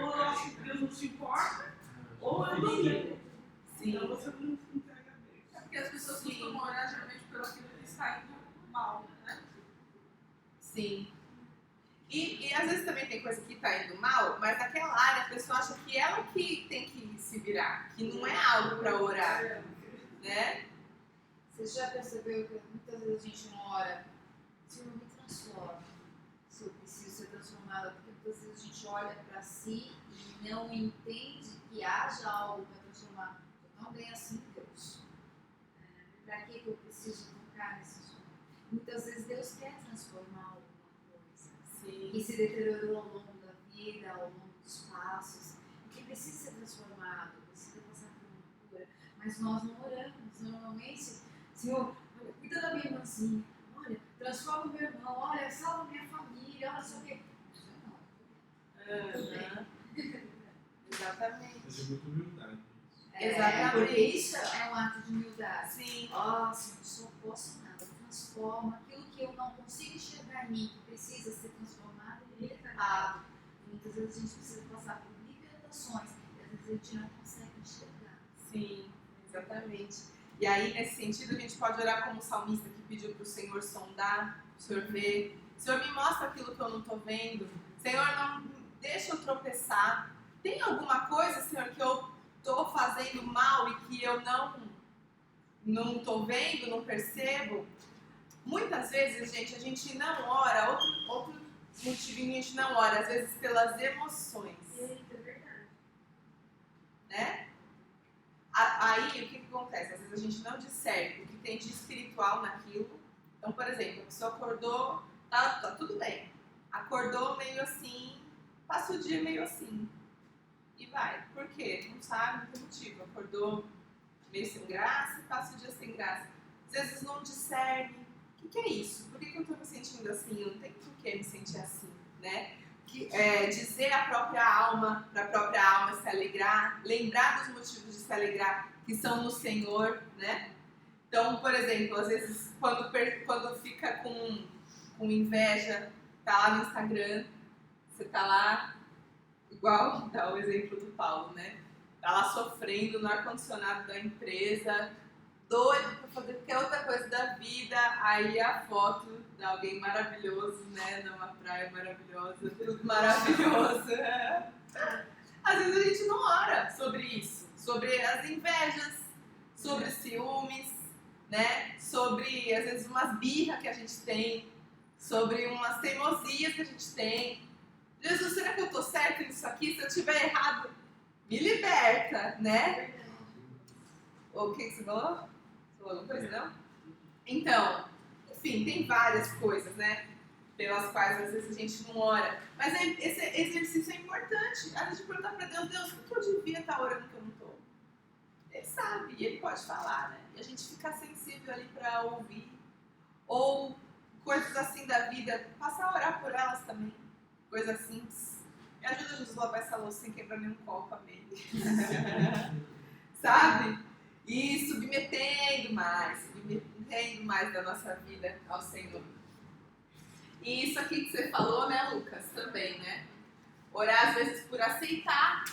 Speaker 6: eu acho que Deus não se importa,
Speaker 1: Ou a
Speaker 6: Sim.
Speaker 1: Sim.
Speaker 7: Então você não entrega bem.
Speaker 6: É porque as pessoas
Speaker 1: Sim.
Speaker 6: costumam orar geralmente pelo aquilo que está indo mal, né?
Speaker 1: Sim. E às vezes também tem coisa que tá indo mal, mas naquela área a pessoa acha que ela que tem que se virar, que não é algo para orar, né?
Speaker 3: Você já percebeu que muitas vezes a gente não ora, Senhor, me transforma, se eu preciso ser transformada, porque muitas vezes a gente olha para si e não entende que haja algo para transformar. Eu não bem assim, Deus. Para que eu preciso tocar nesse som? Muitas vezes Deus quer transformar alguma coisa
Speaker 1: Sim.
Speaker 3: que se deteriorou ao longo da vida, ao longo dos passos, e que precisa ser transformado, precisa passar por uma cura, mas nós não oramos. Normalmente, Senhor, olha, cuida da minha irmãzinha, olha, transforma o meu irmão, olha, salva minha família, olha só o quê.
Speaker 1: Aham. Exatamente.
Speaker 5: Mas é muito humildade.
Speaker 1: Exatamente.
Speaker 3: Porque isso é um ato de humildade.
Speaker 1: Sim.
Speaker 3: Ó, Senhor, só posso nada, transforma aquilo que eu não consigo enxergar em mim, que precisa ser transformado e libertado. Muitas vezes a gente precisa passar por libertações e às vezes a gente não consegue enxergar.
Speaker 1: Sim, exatamente. E aí, nesse sentido, a gente pode orar como o salmista que pediu para o Senhor sondar, o Senhor ver. Senhor, me mostra aquilo que eu não estou vendo. Senhor, não deixa eu tropeçar. Tem alguma coisa, Senhor, que eu estou fazendo mal e que eu não estou vendo, não percebo? Muitas vezes, gente, a gente não ora. Outro motivinho a gente não ora, às vezes pelas emoções.
Speaker 6: Eita, é verdade.
Speaker 1: Né? Aí, o que acontece? Às vezes a gente não discerne o que tem de espiritual naquilo. Então, por exemplo, a pessoa acordou, tá tudo bem. Acordou meio assim, passa o dia meio assim. E vai. Por quê? Não sabe, não tem motivo. Acordou meio sem graça, passa o dia sem graça. Às vezes não discerne. O que é isso? Por que eu estou me sentindo assim? Eu não tenho por que me sentir assim, né? Dizer à própria alma, para a própria alma se alegrar, lembrar dos motivos de se alegrar, que são no Senhor, né? Então, por exemplo, às vezes quando fica com inveja, tá lá no Instagram, você tá lá, igual dá o exemplo do Paulo, né? Tá lá sofrendo no ar-condicionado da empresa, doido pra fazer qualquer outra coisa da vida, aí a foto de alguém maravilhoso, né, numa praia maravilhosa, tudo maravilhoso. Às vezes a gente não ora sobre isso, sobre as invejas, sobre ciúmes, né, sobre às vezes umas birras que a gente tem, sobre umas teimosias que a gente tem. Jesus, será que eu tô certo nisso aqui? Se eu estiver errado, me liberta, né? O que você falou? Falou alguma coisa, não? Então, enfim, tem várias coisas, né? Pelas quais às vezes a gente não ora. Mas esse exercício é importante. A gente perguntar pra Deus, Deus, por que eu devia estar orando que eu não tô? Ele sabe, e ele pode falar, né? E a gente ficar sensível ali pra ouvir. Ou coisas assim da vida, passar a orar por elas também. Coisas simples. Me ajuda, Jesus, a lavar essa louça sem quebrar nenhum copo, amém. Sabe? E submetendo mais da nossa vida ao Senhor. E isso aqui que você falou, né, Lucas, também, né? Orar às vezes por aceitar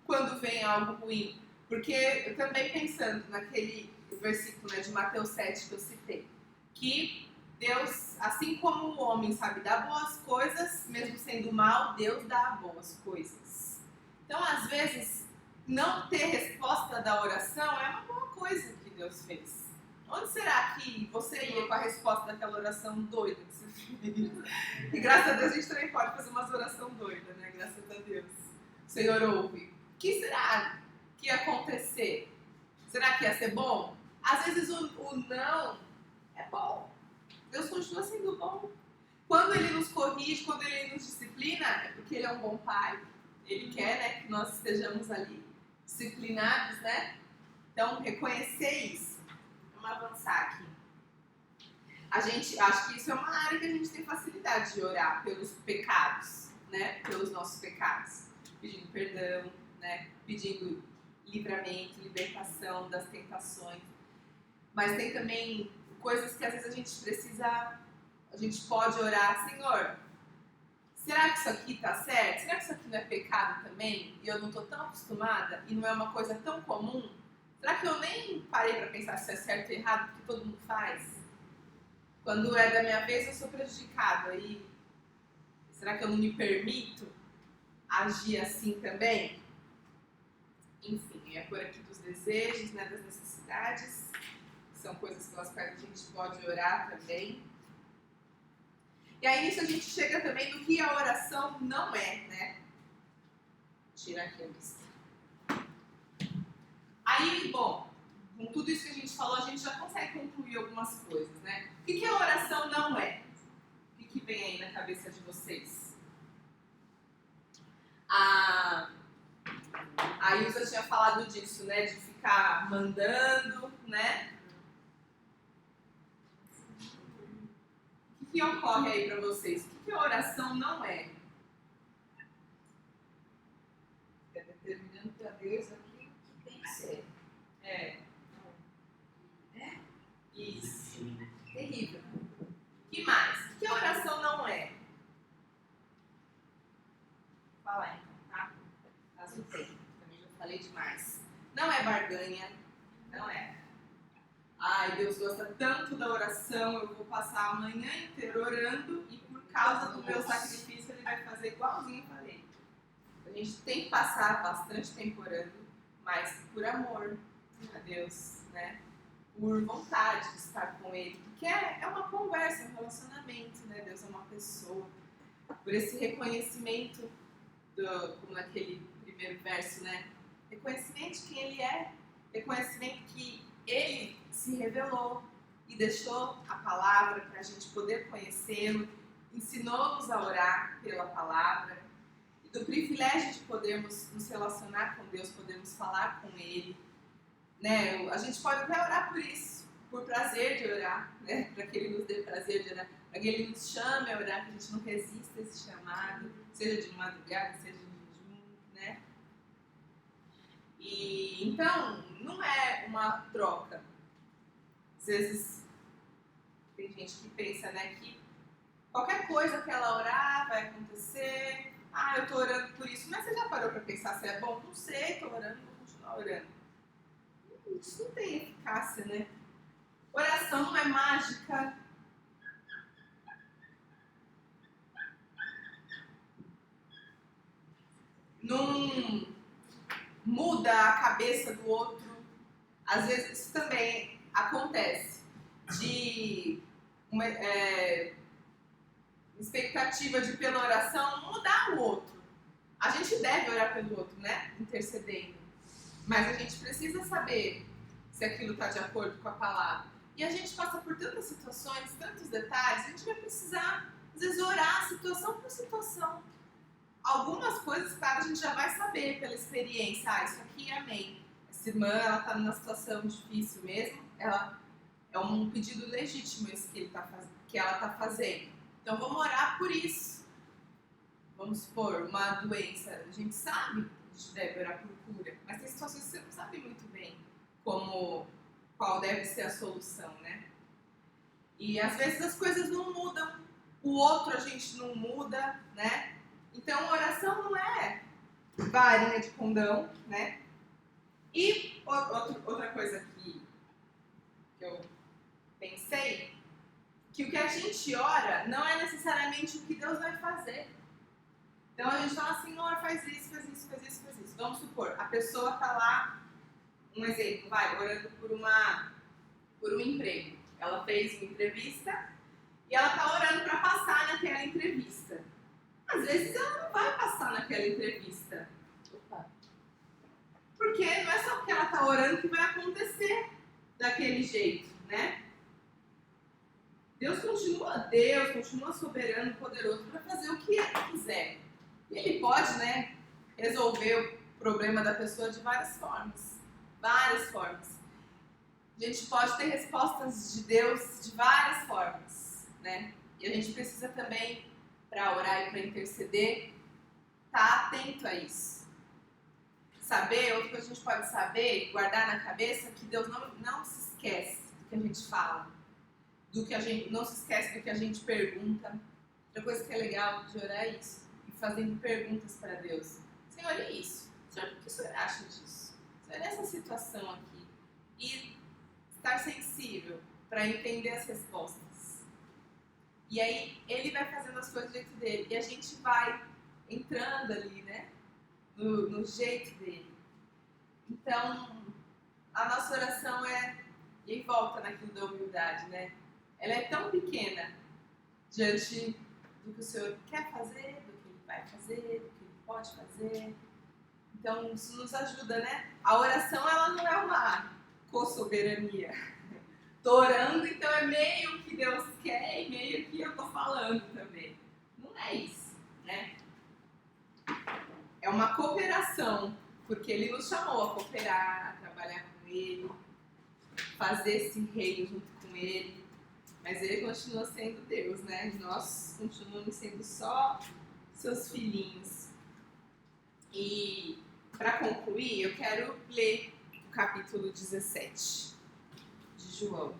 Speaker 1: quando vem algo ruim. Porque eu também pensando naquele versículo, né, de Mateus 7 que eu citei, que Deus, assim como o homem sabe dar boas coisas, mesmo sendo mal, Deus dá boas coisas. Então, às vezes, não ter resposta da oração é uma boa coisa que Deus fez. Onde será que você ia com a resposta daquela oração doida que você fez? E graças a Deus a gente também pode fazer umas orações doidas, né? Graças a Deus. O Senhor ouve. O que será que ia acontecer? Será que ia ser bom? Às vezes o não é bom. Deus continua sendo bom. Quando Ele nos corrige, quando Ele nos disciplina, é porque Ele é um bom Pai. Ele quer, né, que nós estejamos ali disciplinados, né? Então, reconhecer isso. Vamos avançar aqui. Acho que isso é uma área que a gente tem facilidade de orar pelos pecados, né? Pelos nossos pecados. Pedindo perdão, né? Pedindo livramento, libertação das tentações. Mas tem também coisas que às vezes a gente pode orar, Senhor, será que isso aqui tá certo? Será que isso aqui não é pecado também? E eu não tô tão acostumada? E não é uma coisa tão comum? Será que eu nem parei para pensar se é certo ou errado, porque todo mundo faz? Quando é da minha vez, eu sou prejudicada. E será que eu não me permito agir assim também? Enfim, é por aqui dos desejos, né, das necessidades. São coisas pelas quais a gente pode orar também. E aí nisso a gente chega também no que a oração não é, né? Tirar aqui a lista. Aí, bom, com tudo isso que a gente falou, a gente já consegue concluir algumas coisas, né? O que a oração não é? O que vem aí na cabeça de vocês? A Ilza tinha falado disso, né? De ficar mandando, né? O que ocorre aí para vocês? O que a oração não é?
Speaker 3: Está determinando para Deus aquilo que tem que ser.
Speaker 1: É. Isso. Terrível. O que mais? O que a oração não é? Fala aí, então, tá? Caso tenha. Também já falei demais. Não é barganha. Não é. Ai, Deus gosta tanto da oração, eu vou passar a manhã inteira orando e por causa do meu sacrifício ele vai fazer igualzinho eu falei. A gente tem que passar bastante tempo orando, mas por amor a Deus, né? Por vontade de estar com Ele, porque é uma conversa, um relacionamento, né? Deus é uma pessoa. Por esse reconhecimento, como naquele primeiro verso, né? Reconhecimento de quem Ele é, reconhecimento que Ele se revelou e deixou a palavra para a gente poder conhecê-lo, ensinou-nos a orar pela palavra, e do privilégio de podermos nos relacionar com Deus, podermos falar com Ele. Né? A gente pode até orar por isso, por prazer de orar, né? Para que Ele nos dê prazer de orar, para que Ele nos chame a orar, que a gente não resista a esse chamado, seja de madrugada, seja de jejum, né? E então, não é uma troca. Às vezes, tem gente que pensa, né, que qualquer coisa que ela orar vai acontecer. Ah, eu tô orando por isso, mas você já parou para pensar se é bom? Não sei, tô orando, vou continuar orando. Isso não tem eficácia, né? Oração não é mágica. Não muda a cabeça do outro. Às vezes isso também acontece. De uma expectativa de pela oração mudar o outro. A gente deve orar pelo outro, né? Intercedendo. Mas a gente precisa saber se aquilo está de acordo com a palavra. E a gente passa por tantas situações, tantos detalhes, a gente vai precisar, às vezes, orar situação por situação. Algumas coisas, claro, a gente já vai saber pela experiência. Ah, isso aqui, amém. Essa irmã, ela está numa situação difícil mesmo. Ela é um pedido legítimo esse que ela está fazendo. Então, vamos orar por isso. Vamos supor, uma doença. A gente sabe que a gente deve orar por cura, mas tem situações que você não sabe muito bem qual deve ser a solução, né? E às vezes as coisas não mudam, o outro a gente não muda, né? Então a oração não é varinha de condão, né? E outra coisa que eu pensei, que o que a gente ora não é necessariamente o que Deus vai fazer. Então a gente fala, Senhor, faz isso, faz isso, faz isso, faz isso. Vamos supor, a pessoa está lá, um exemplo, orando por um emprego. Ela fez uma entrevista e ela está orando para passar naquela entrevista. Às vezes ela não vai passar naquela entrevista. Porque não é só porque ela está orando que vai acontecer daquele jeito, né? Deus continua soberano, poderoso para fazer o que Ele quiser. E Ele pode, né, resolver o problema da pessoa de várias formas. Várias formas. A gente pode ter respostas de Deus de várias formas, né? E a gente precisa também, para orar e para interceder, estar atento a isso. Saber, outra coisa que a gente pode saber e guardar na cabeça, que Deus não se esquece do que a gente fala, não se esquece do que a gente pergunta. Outra coisa que é legal de orar é isso. E fazendo perguntas para Deus. Senhor, e isso? Senhor, o que o Senhor acha disso? Senhor, nessa situação aqui. E estar sensível para entender as respostas. E aí, ele vai fazendo as coisas do jeito dele. E a gente vai entrando ali, né? No jeito dele. Então, a nossa oração e aí volta naquilo da humildade, né? Ela é tão pequena diante do que o Senhor quer fazer, do que Ele vai fazer, do que Ele pode fazer. Então, isso nos ajuda, né? A oração, ela não é uma co-soberania. Tô orando, então é meio que Deus quer e meio que eu tô falando também. Não é isso, né? É uma cooperação, porque Ele nos chamou a cooperar, a trabalhar com Ele, fazer esse reino junto com Ele, mas Ele continua sendo Deus, né? E nós continuamos sendo só seus filhinhos. E para concluir, eu quero ler o capítulo 17 de João.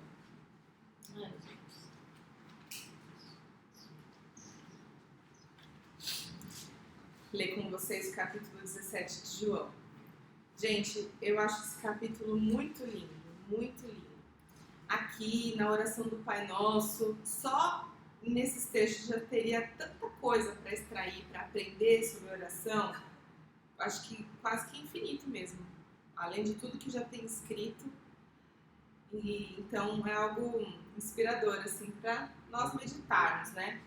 Speaker 1: Ler com vocês o capítulo 17 de João. Gente, eu acho esse capítulo muito lindo, muito lindo. Aqui, na oração do Pai Nosso, só nesses textos já teria tanta coisa para extrair, para aprender sobre oração. Acho que quase que infinito mesmo. Além de tudo que já tem escrito. E, então, é algo inspirador, assim, para nós meditarmos, né?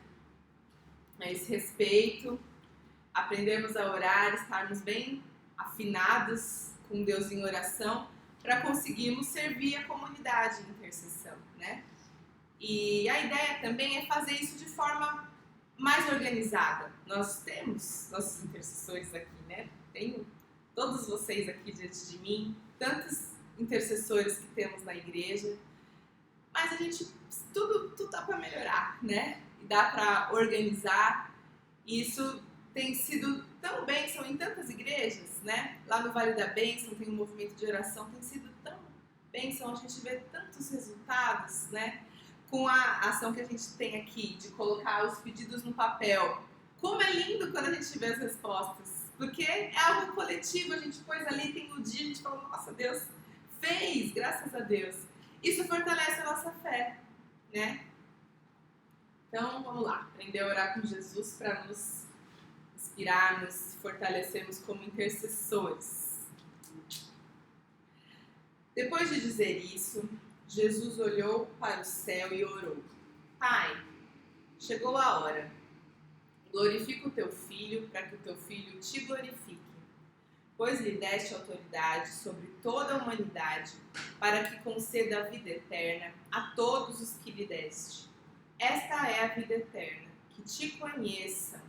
Speaker 1: A esse respeito, aprendermos a orar, estarmos bem afinados com Deus em oração, para conseguirmos servir a comunidade em intercessão, né? E a ideia também é fazer isso de forma mais organizada. Nós temos nossos intercessores aqui, né? Tenho todos vocês aqui diante de mim, tantos intercessores que temos na igreja, mas a gente, tudo dá para melhorar, né? E dá para organizar, e isso tem sido tão bênção em tantas igrejas, né? Lá no Vale da Bênção tem um movimento de oração, tem sido tão bênção, a gente vê tantos resultados, né? Com a ação que a gente tem aqui, de colocar os pedidos no papel. Como é lindo quando a gente vê as respostas, porque é algo coletivo, a gente pôs ali, tem o dia, a gente fala, nossa, Deus fez, graças a Deus. Isso fortalece a nossa fé, né? Então, vamos lá, aprender a orar com Jesus para nos inspirarmos, fortalecermos como intercessores. Depois de dizer isso, Jesus olhou para o céu e orou. Pai, chegou a hora. Glorifica o teu filho para que o teu filho te glorifique, pois lhe deste autoridade sobre toda a humanidade para que conceda a vida eterna a todos os que lhe deste. Esta é a vida eterna, que te conheçam,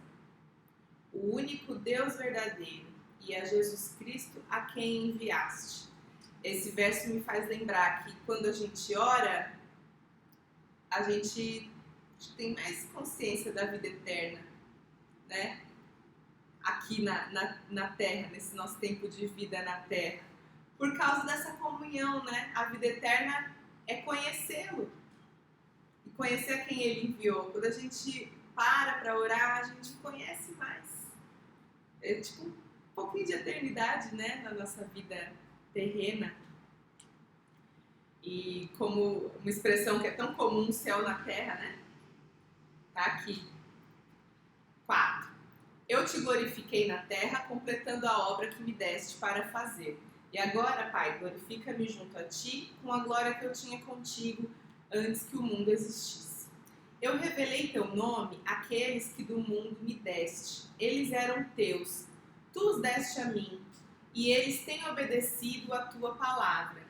Speaker 1: o único Deus verdadeiro, e a Jesus Cristo a quem enviaste. Esse verso me faz lembrar que quando a gente ora, a gente tem mais consciência da vida eterna, né? Aqui na Terra, nesse nosso tempo de vida na Terra. Por causa dessa comunhão, né? A vida eterna é conhecê-lo. E conhecer a quem ele enviou. Quando a gente para orar, a gente conhece mais. É tipo um pouquinho de eternidade, né? Na nossa vida terrena. E como uma expressão que é tão comum, céu na terra, né? Tá aqui. 4. Eu te glorifiquei na terra, completando a obra que me deste para fazer. E agora, Pai, glorifica-me junto a ti, com a glória que eu tinha contigo antes que o mundo existisse. Eu revelei teu nome àqueles que do mundo me deste. Eles eram teus. Tu os deste a mim, e eles têm obedecido a tua palavra.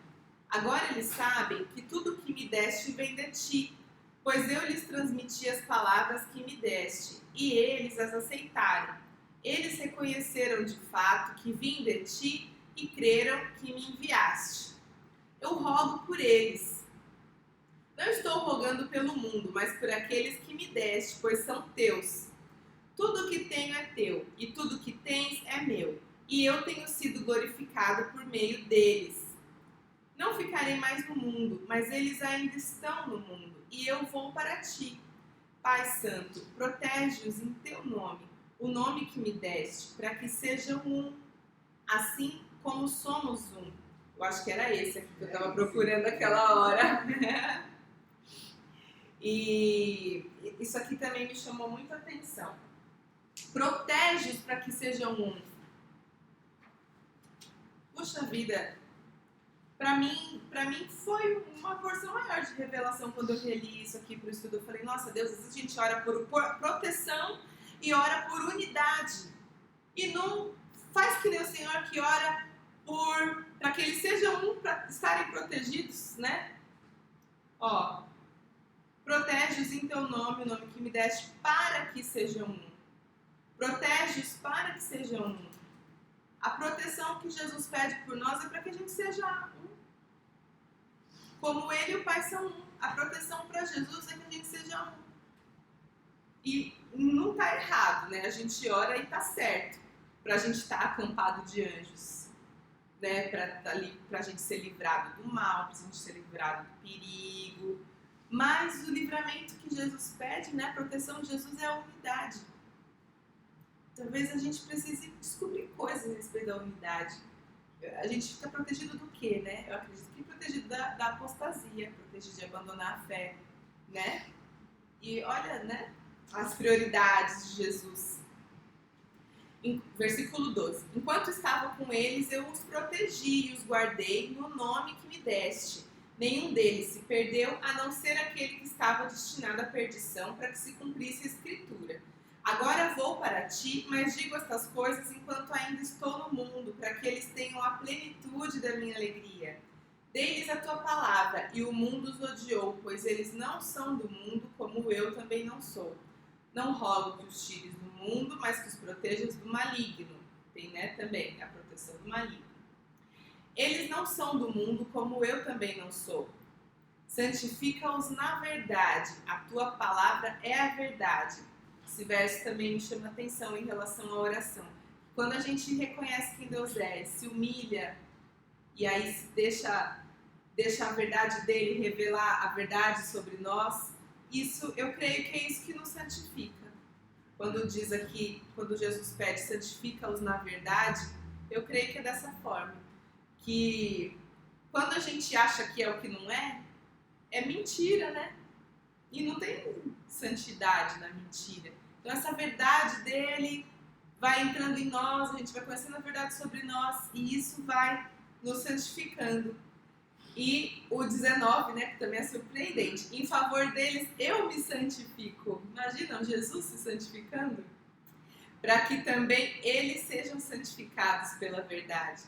Speaker 1: Agora eles sabem que tudo que me deste vem de ti, pois eu lhes transmiti as palavras que me deste, e eles as aceitaram. Eles reconheceram de fato que vim de ti e creram que me enviaste. Eu rogo por eles. Não estou rogando pelo mundo, mas por aqueles que me deste, pois são teus. Tudo que tenho é teu, e tudo que tens é meu, e eu tenho sido glorificado por meio deles. Não ficarei mais no mundo, mas eles ainda estão no mundo, e eu vou para ti. Pai Santo, protege-os em teu nome, o nome que me deste, para que sejam um, assim como somos um. Eu acho que era esse aqui que eu estava procurando aquela hora. E isso aqui também me chamou muita atenção. Protege-os para que sejam um. Puxa vida, para mim foi uma porção maior de revelação quando eu reli isso aqui para o estudo. Eu falei, nossa Deus, às vezes a gente ora por proteção e ora por unidade. E não faz que nem o Senhor que ora para que eles sejam um, para estarem protegidos, né? Ó, protege-os em teu nome, o nome que me deste, para que sejam um. Protege-os para que sejam um. A proteção que Jesus pede por nós é para que a gente seja um. Como Ele e o Pai são um. A proteção para Jesus é que a gente seja um. E não está errado, né? A gente ora e está certo. Para a gente estar acampado de anjos. Né? Para a gente ser livrado do mal, para a gente ser livrado do perigo. Mas o livramento que Jesus pede, né? A proteção de Jesus é a unidade. Talvez a gente precise descobrir coisas a respeito da unidade. A gente fica protegido do quê, né? Eu acredito que protegido da apostasia, protegido de abandonar a fé, né? E olha, né? As prioridades de Jesus. Versículo 12. Enquanto estava com eles, eu os protegi e os guardei no nome que me deste. Nenhum deles se perdeu, a não ser aquele que estava destinado à perdição, para que se cumprisse a Escritura. Agora vou para ti, mas digo estas coisas enquanto ainda estou no mundo, para que eles tenham a plenitude da minha alegria. Dei-lhes a tua palavra, e o mundo os odiou, pois eles não são do mundo, como eu também não sou. Não rogo que os tires do mundo, mas que os protejas do maligno. Tem, né, também a proteção do maligno. Eles não são do mundo, como eu também não sou. Santifica-os na verdade, a tua palavra é a verdade. Esse verso também me chama atenção em relação à oração. Quando a gente reconhece quem Deus é, se humilha e aí se deixa a verdade dele revelar a verdade sobre nós, isso eu creio que é isso que nos santifica. Quando diz aqui, quando Jesus pede santifica-os na verdade, eu creio que é dessa forma. Que quando a gente acha que é o que não é mentira, né? E não tem santidade na mentira. Então essa verdade dele vai entrando em nós, a gente vai conhecendo a verdade sobre nós e isso vai nos santificando. E o 19, né, que também é surpreendente, em favor deles eu me santifico. Imaginam Jesus se santificando? Para que também eles sejam santificados pela verdade.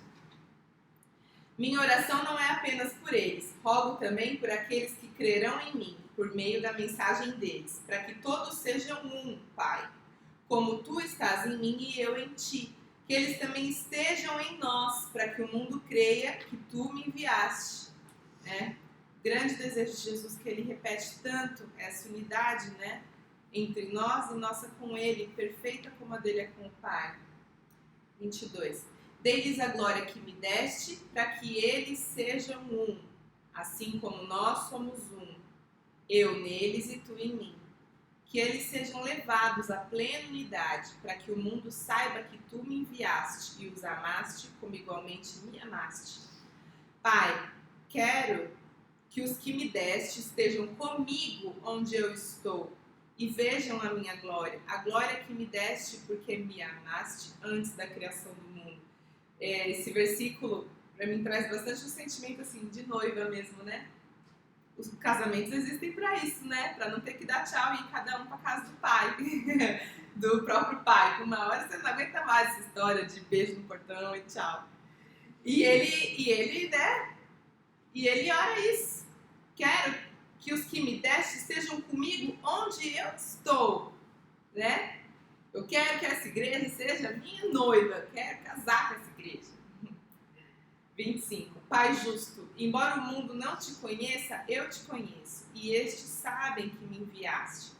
Speaker 1: Minha oração não é apenas por eles, rogo também por aqueles que crerão em mim, por meio da mensagem deles, para que todos sejam um, Pai, como tu estás em mim e eu em ti, que eles também estejam em nós, para que o mundo creia que tu me enviaste. Né? Grande desejo de Jesus que ele repete tanto essa unidade, né, entre nós e nossa com ele, perfeita como a dele é com o Pai. 22. Dei-lhes a glória que me deste, para que eles sejam um, assim como nós somos um, eu neles e tu em mim. Que eles sejam levados à plena unidade, para que o mundo saiba que tu me enviaste e os amaste como igualmente me amaste. Pai, quero que os que me deste estejam comigo onde eu estou e vejam a minha glória, a glória que me deste porque me amaste antes da criação do mundo. Esse versículo, para mim, traz bastante um sentimento assim, de noiva mesmo, né? Os casamentos existem para isso, né? Para não ter que dar tchau e ir cada um para casa do pai, do próprio pai. Uma hora você não aguenta mais essa história de beijo no portão e tchau. E ele, né? E ele ora isso. Quero que os que me deste estejam comigo onde eu estou, né? Eu quero que essa igreja seja minha noiva. Eu quero casar com essa igreja. 25. Pai justo, embora o mundo não te conheça, eu te conheço, e estes sabem que me enviaste.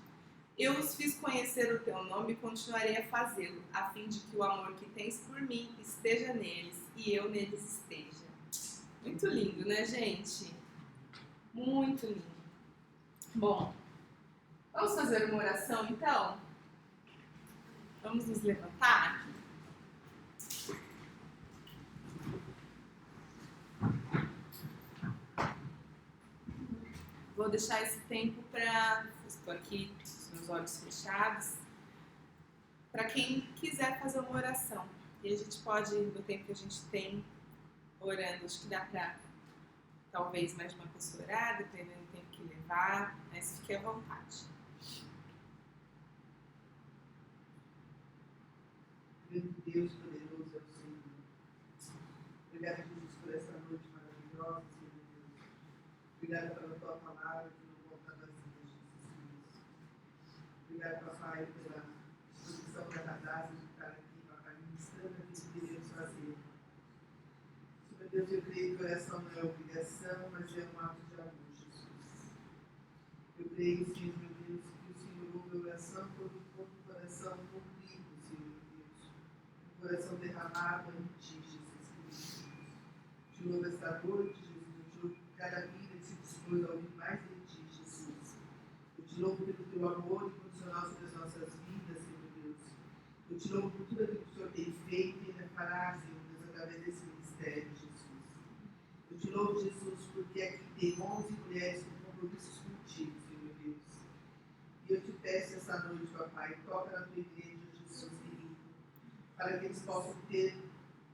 Speaker 1: Eu os fiz conhecer o teu nome e continuarei a fazê-lo, a fim de que o amor que tens por mim esteja neles e eu neles esteja. Muito lindo, né, gente? Muito lindo. Bom, Vamos fazer uma oração então? Vamos nos levantar? Vou deixar esse tempo para... Estou aqui com os meus olhos fechados. Para quem quiser fazer uma oração. E a gente pode, no tempo que a gente tem, orando. Acho que dá para, talvez, mais de uma pessoa orar, dependendo do tempo que levar. Mas fique à vontade.
Speaker 7: Grande Deus poderoso é o Senhor. Obrigado, Jesus, por essa noite maravilhosa, Senhor Deus. Obrigado pela tua palavra que não volta vazia, Jesus Cristo. Obrigado, papai, pela disposição da Radassa de estar aqui, papai, ministrando aquilo que queremos fazer. Senhor Deus, eu creio que oração não é obrigação, mas é um ato de amor, Jesus. Eu creio, Senhor meu Deus, que o Senhor ouve a oração quando põe o coração contigo, Senhor Deus. Um coração derramado em ti, Jesus Cristo. Te louvo esta noite, Jesus. Eu te louvo por cada vida que se dispôs a ouvir mais de ti, Jesus. Eu te louvo pelo teu amor incondicional sobre as nossas vidas, Senhor Deus. Eu te louvo por tudo aquilo que o Senhor tem feito e ainda fará, Senhor Deus, através desse ministério, Jesus. Eu te louvo, Jesus, porque aqui tem homens e mulheres com compromissos contigo, Senhor Deus. E eu te peço essa noite, papai, toca na tua igreja, Jesus querido, para que eles possam ter,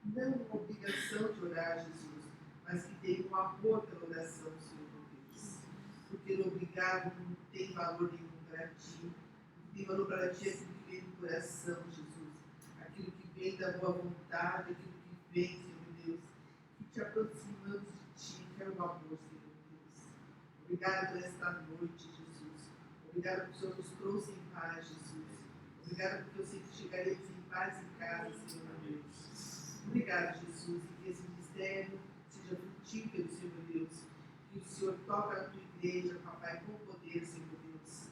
Speaker 7: não uma obrigação de orar, Jesus, mas que tenham um amor pela oração, Senhor Deus. Porque o obrigado não tem valor nenhum para ti. O que tem valor para ti é aquilo que vem do coração, Jesus. Aquilo que vem da boa vontade, aquilo que vem, Senhor Deus, que te aproximamos de ti, que é o amor, Senhor Deus. Obrigado por esta noite, Jesus. Obrigado porque o Senhor nos trouxe em paz, Jesus. Obrigado porque eu sei que chegaremos em paz em casa, Senhor Deus. Obrigado, Jesus, e que esse ministério seja frutífero, Senhor Deus. Que o Senhor toque na tua igreja, papai, com poder, Senhor Deus.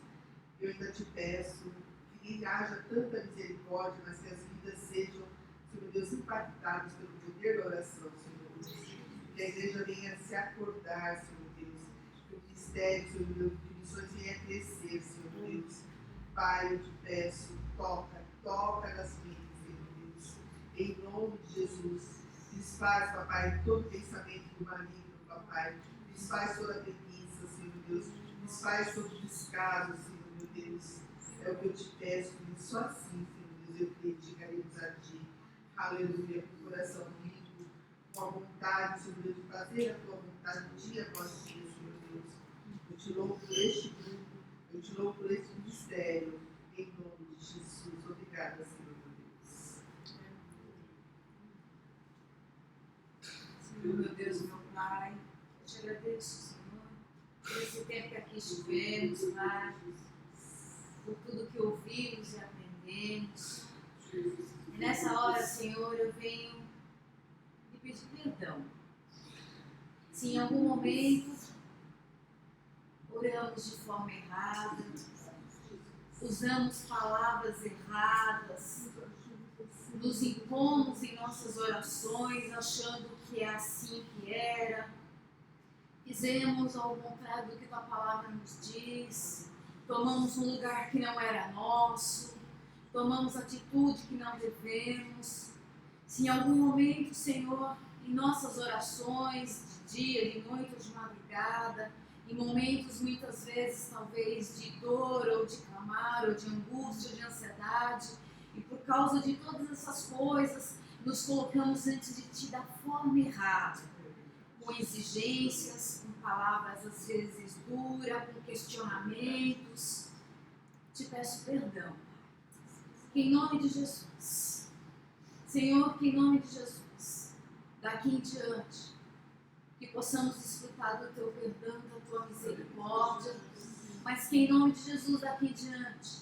Speaker 7: Eu ainda te peço que nem haja tanta misericórdia, mas que as vidas sejam, Senhor Deus, impactadas pelo poder da oração, Senhor Deus. Que a igreja venha se acordar, Senhor Deus. Que o ministério, Senhor Deus, que missões venha a crescer, Senhor Deus. Pai, eu te peço, toca nas vidas, Senhor Deus. Em nome de Jesus. Desfaz, papai, todo pensamento do maligno, papai. Desfaz toda a preguiça, Senhor Deus. Desfaz todo o descaso, Senhor meu Deus. É o que eu te peço, e só assim, Senhor Deus, eu dedicaremos a ti. Aleluia, com o coração limpo, com a vontade, Senhor Deus, de fazer a tua vontade dia após dia, Senhor Deus. Eu te louvo por este grupo, eu te louvo por este ministério, em nome de Jesus. Obrigada, Senhor meu Deus.
Speaker 3: Senhor, meu Deus, meu Pai, eu te agradeço, Senhor, por esse tempo que aqui estivemos, Pai, por tudo que ouvimos e aprendemos. E nessa hora, Senhor, eu venho lhe pedir perdão. Se em algum momento oramos de forma errada, usamos palavras erradas, nos impomos em nossas orações achando que é assim que era, fizemos ao contrário do que tua palavra nos diz, tomamos um lugar que não era nosso, tomamos atitude que não devemos. Se em algum momento, Senhor, em nossas orações de dia, de noite ou de madrugada, em momentos muitas vezes talvez de dor ou de clamar ou de angústia ou de ansiedade, e por causa de todas essas coisas nos colocamos diante de Ti da forma errada, com exigências, com palavras às vezes duras, com questionamentos, te peço perdão, Pai. Que em nome de Jesus, Senhor, que em nome de Jesus, daqui em diante, que possamos desfrutar do Teu perdão, da Tua misericórdia, mas que em nome de Jesus, daqui em diante,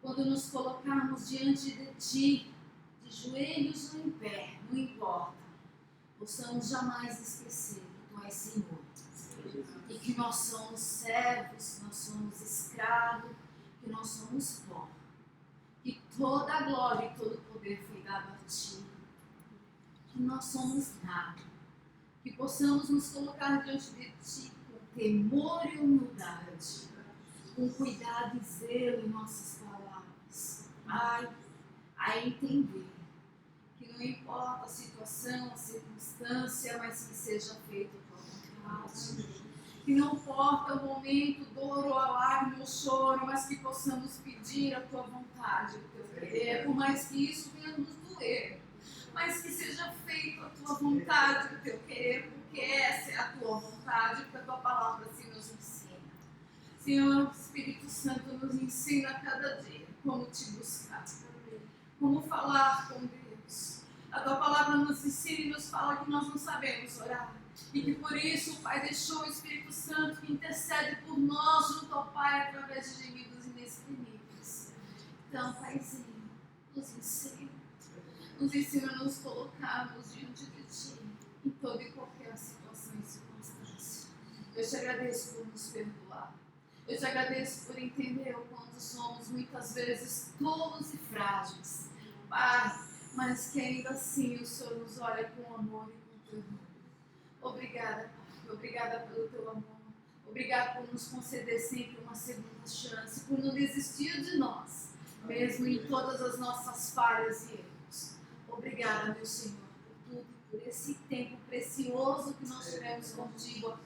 Speaker 3: quando nos colocarmos diante de Ti, de joelhos ou em pé, não importa, possamos jamais esquecer que Tu és Senhor, e que nós somos servos, nós somos escravos, que nós somos pó, que toda a glória e todo o poder foi dado a Ti, que nós somos nada, que possamos nos colocar diante de Ti com temor e humildade, com cuidado e zelo em nossas palavras. Pai, a entender que não importa a situação, a circunstância, mas que seja feita a tua vontade. Que não importa o momento, dor ou a lágrima ou choro, mas que possamos pedir a tua vontade, o teu querer, por mais que isso venha nos doer. Mas que seja feita a tua vontade, o teu querer, porque essa é a tua vontade, porque a tua palavra assim nos ensina. Senhor, Espírito Santo nos ensina a cada dia como te buscar, como falar com Deus. A tua palavra nos ensina e nos fala que nós não sabemos orar. E que por isso o Pai deixou o Espírito Santo que intercede por nós junto ao Pai através de gemidos inexprimíveis. Então, Paizinho, nos ensina. Nos ensina a nos colocarmos diante de Ti em toda e qualquer situação e circunstância. Eu te agradeço por nos perdoar. Eu te agradeço por entender o quanto somos muitas vezes tolos e frágeis. Pai, mas que ainda assim o Senhor nos olha com amor e com ternura. Obrigada, Pai. Obrigada pelo teu amor. Obrigada por nos conceder sempre uma segunda chance, por não desistir de nós, mesmo em todas as nossas falhas e erros. Obrigada, meu Senhor, por tudo, por esse tempo precioso que nós tivemos contigo.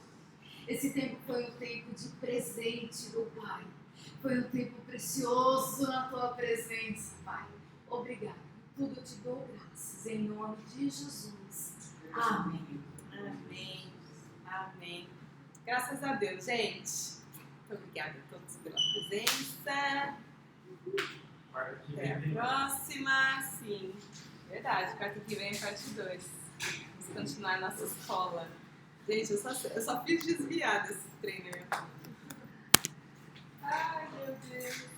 Speaker 3: Esse tempo foi um tempo de presente do Pai. Foi um tempo precioso na tua presença, Pai. Obrigada. Tudo eu te dou graças. Em nome de Jesus. Amém.
Speaker 1: Amém. Amém. Graças a Deus, gente. Muito obrigada a todos pela presença.
Speaker 5: Quarta que
Speaker 1: Até
Speaker 5: vem.
Speaker 1: a próxima. Sim, verdade. Quarta que vem é parte 2. Vamos continuar nossa escola. Gente, eu só fiz desviar desse treino. Ai, meu Deus.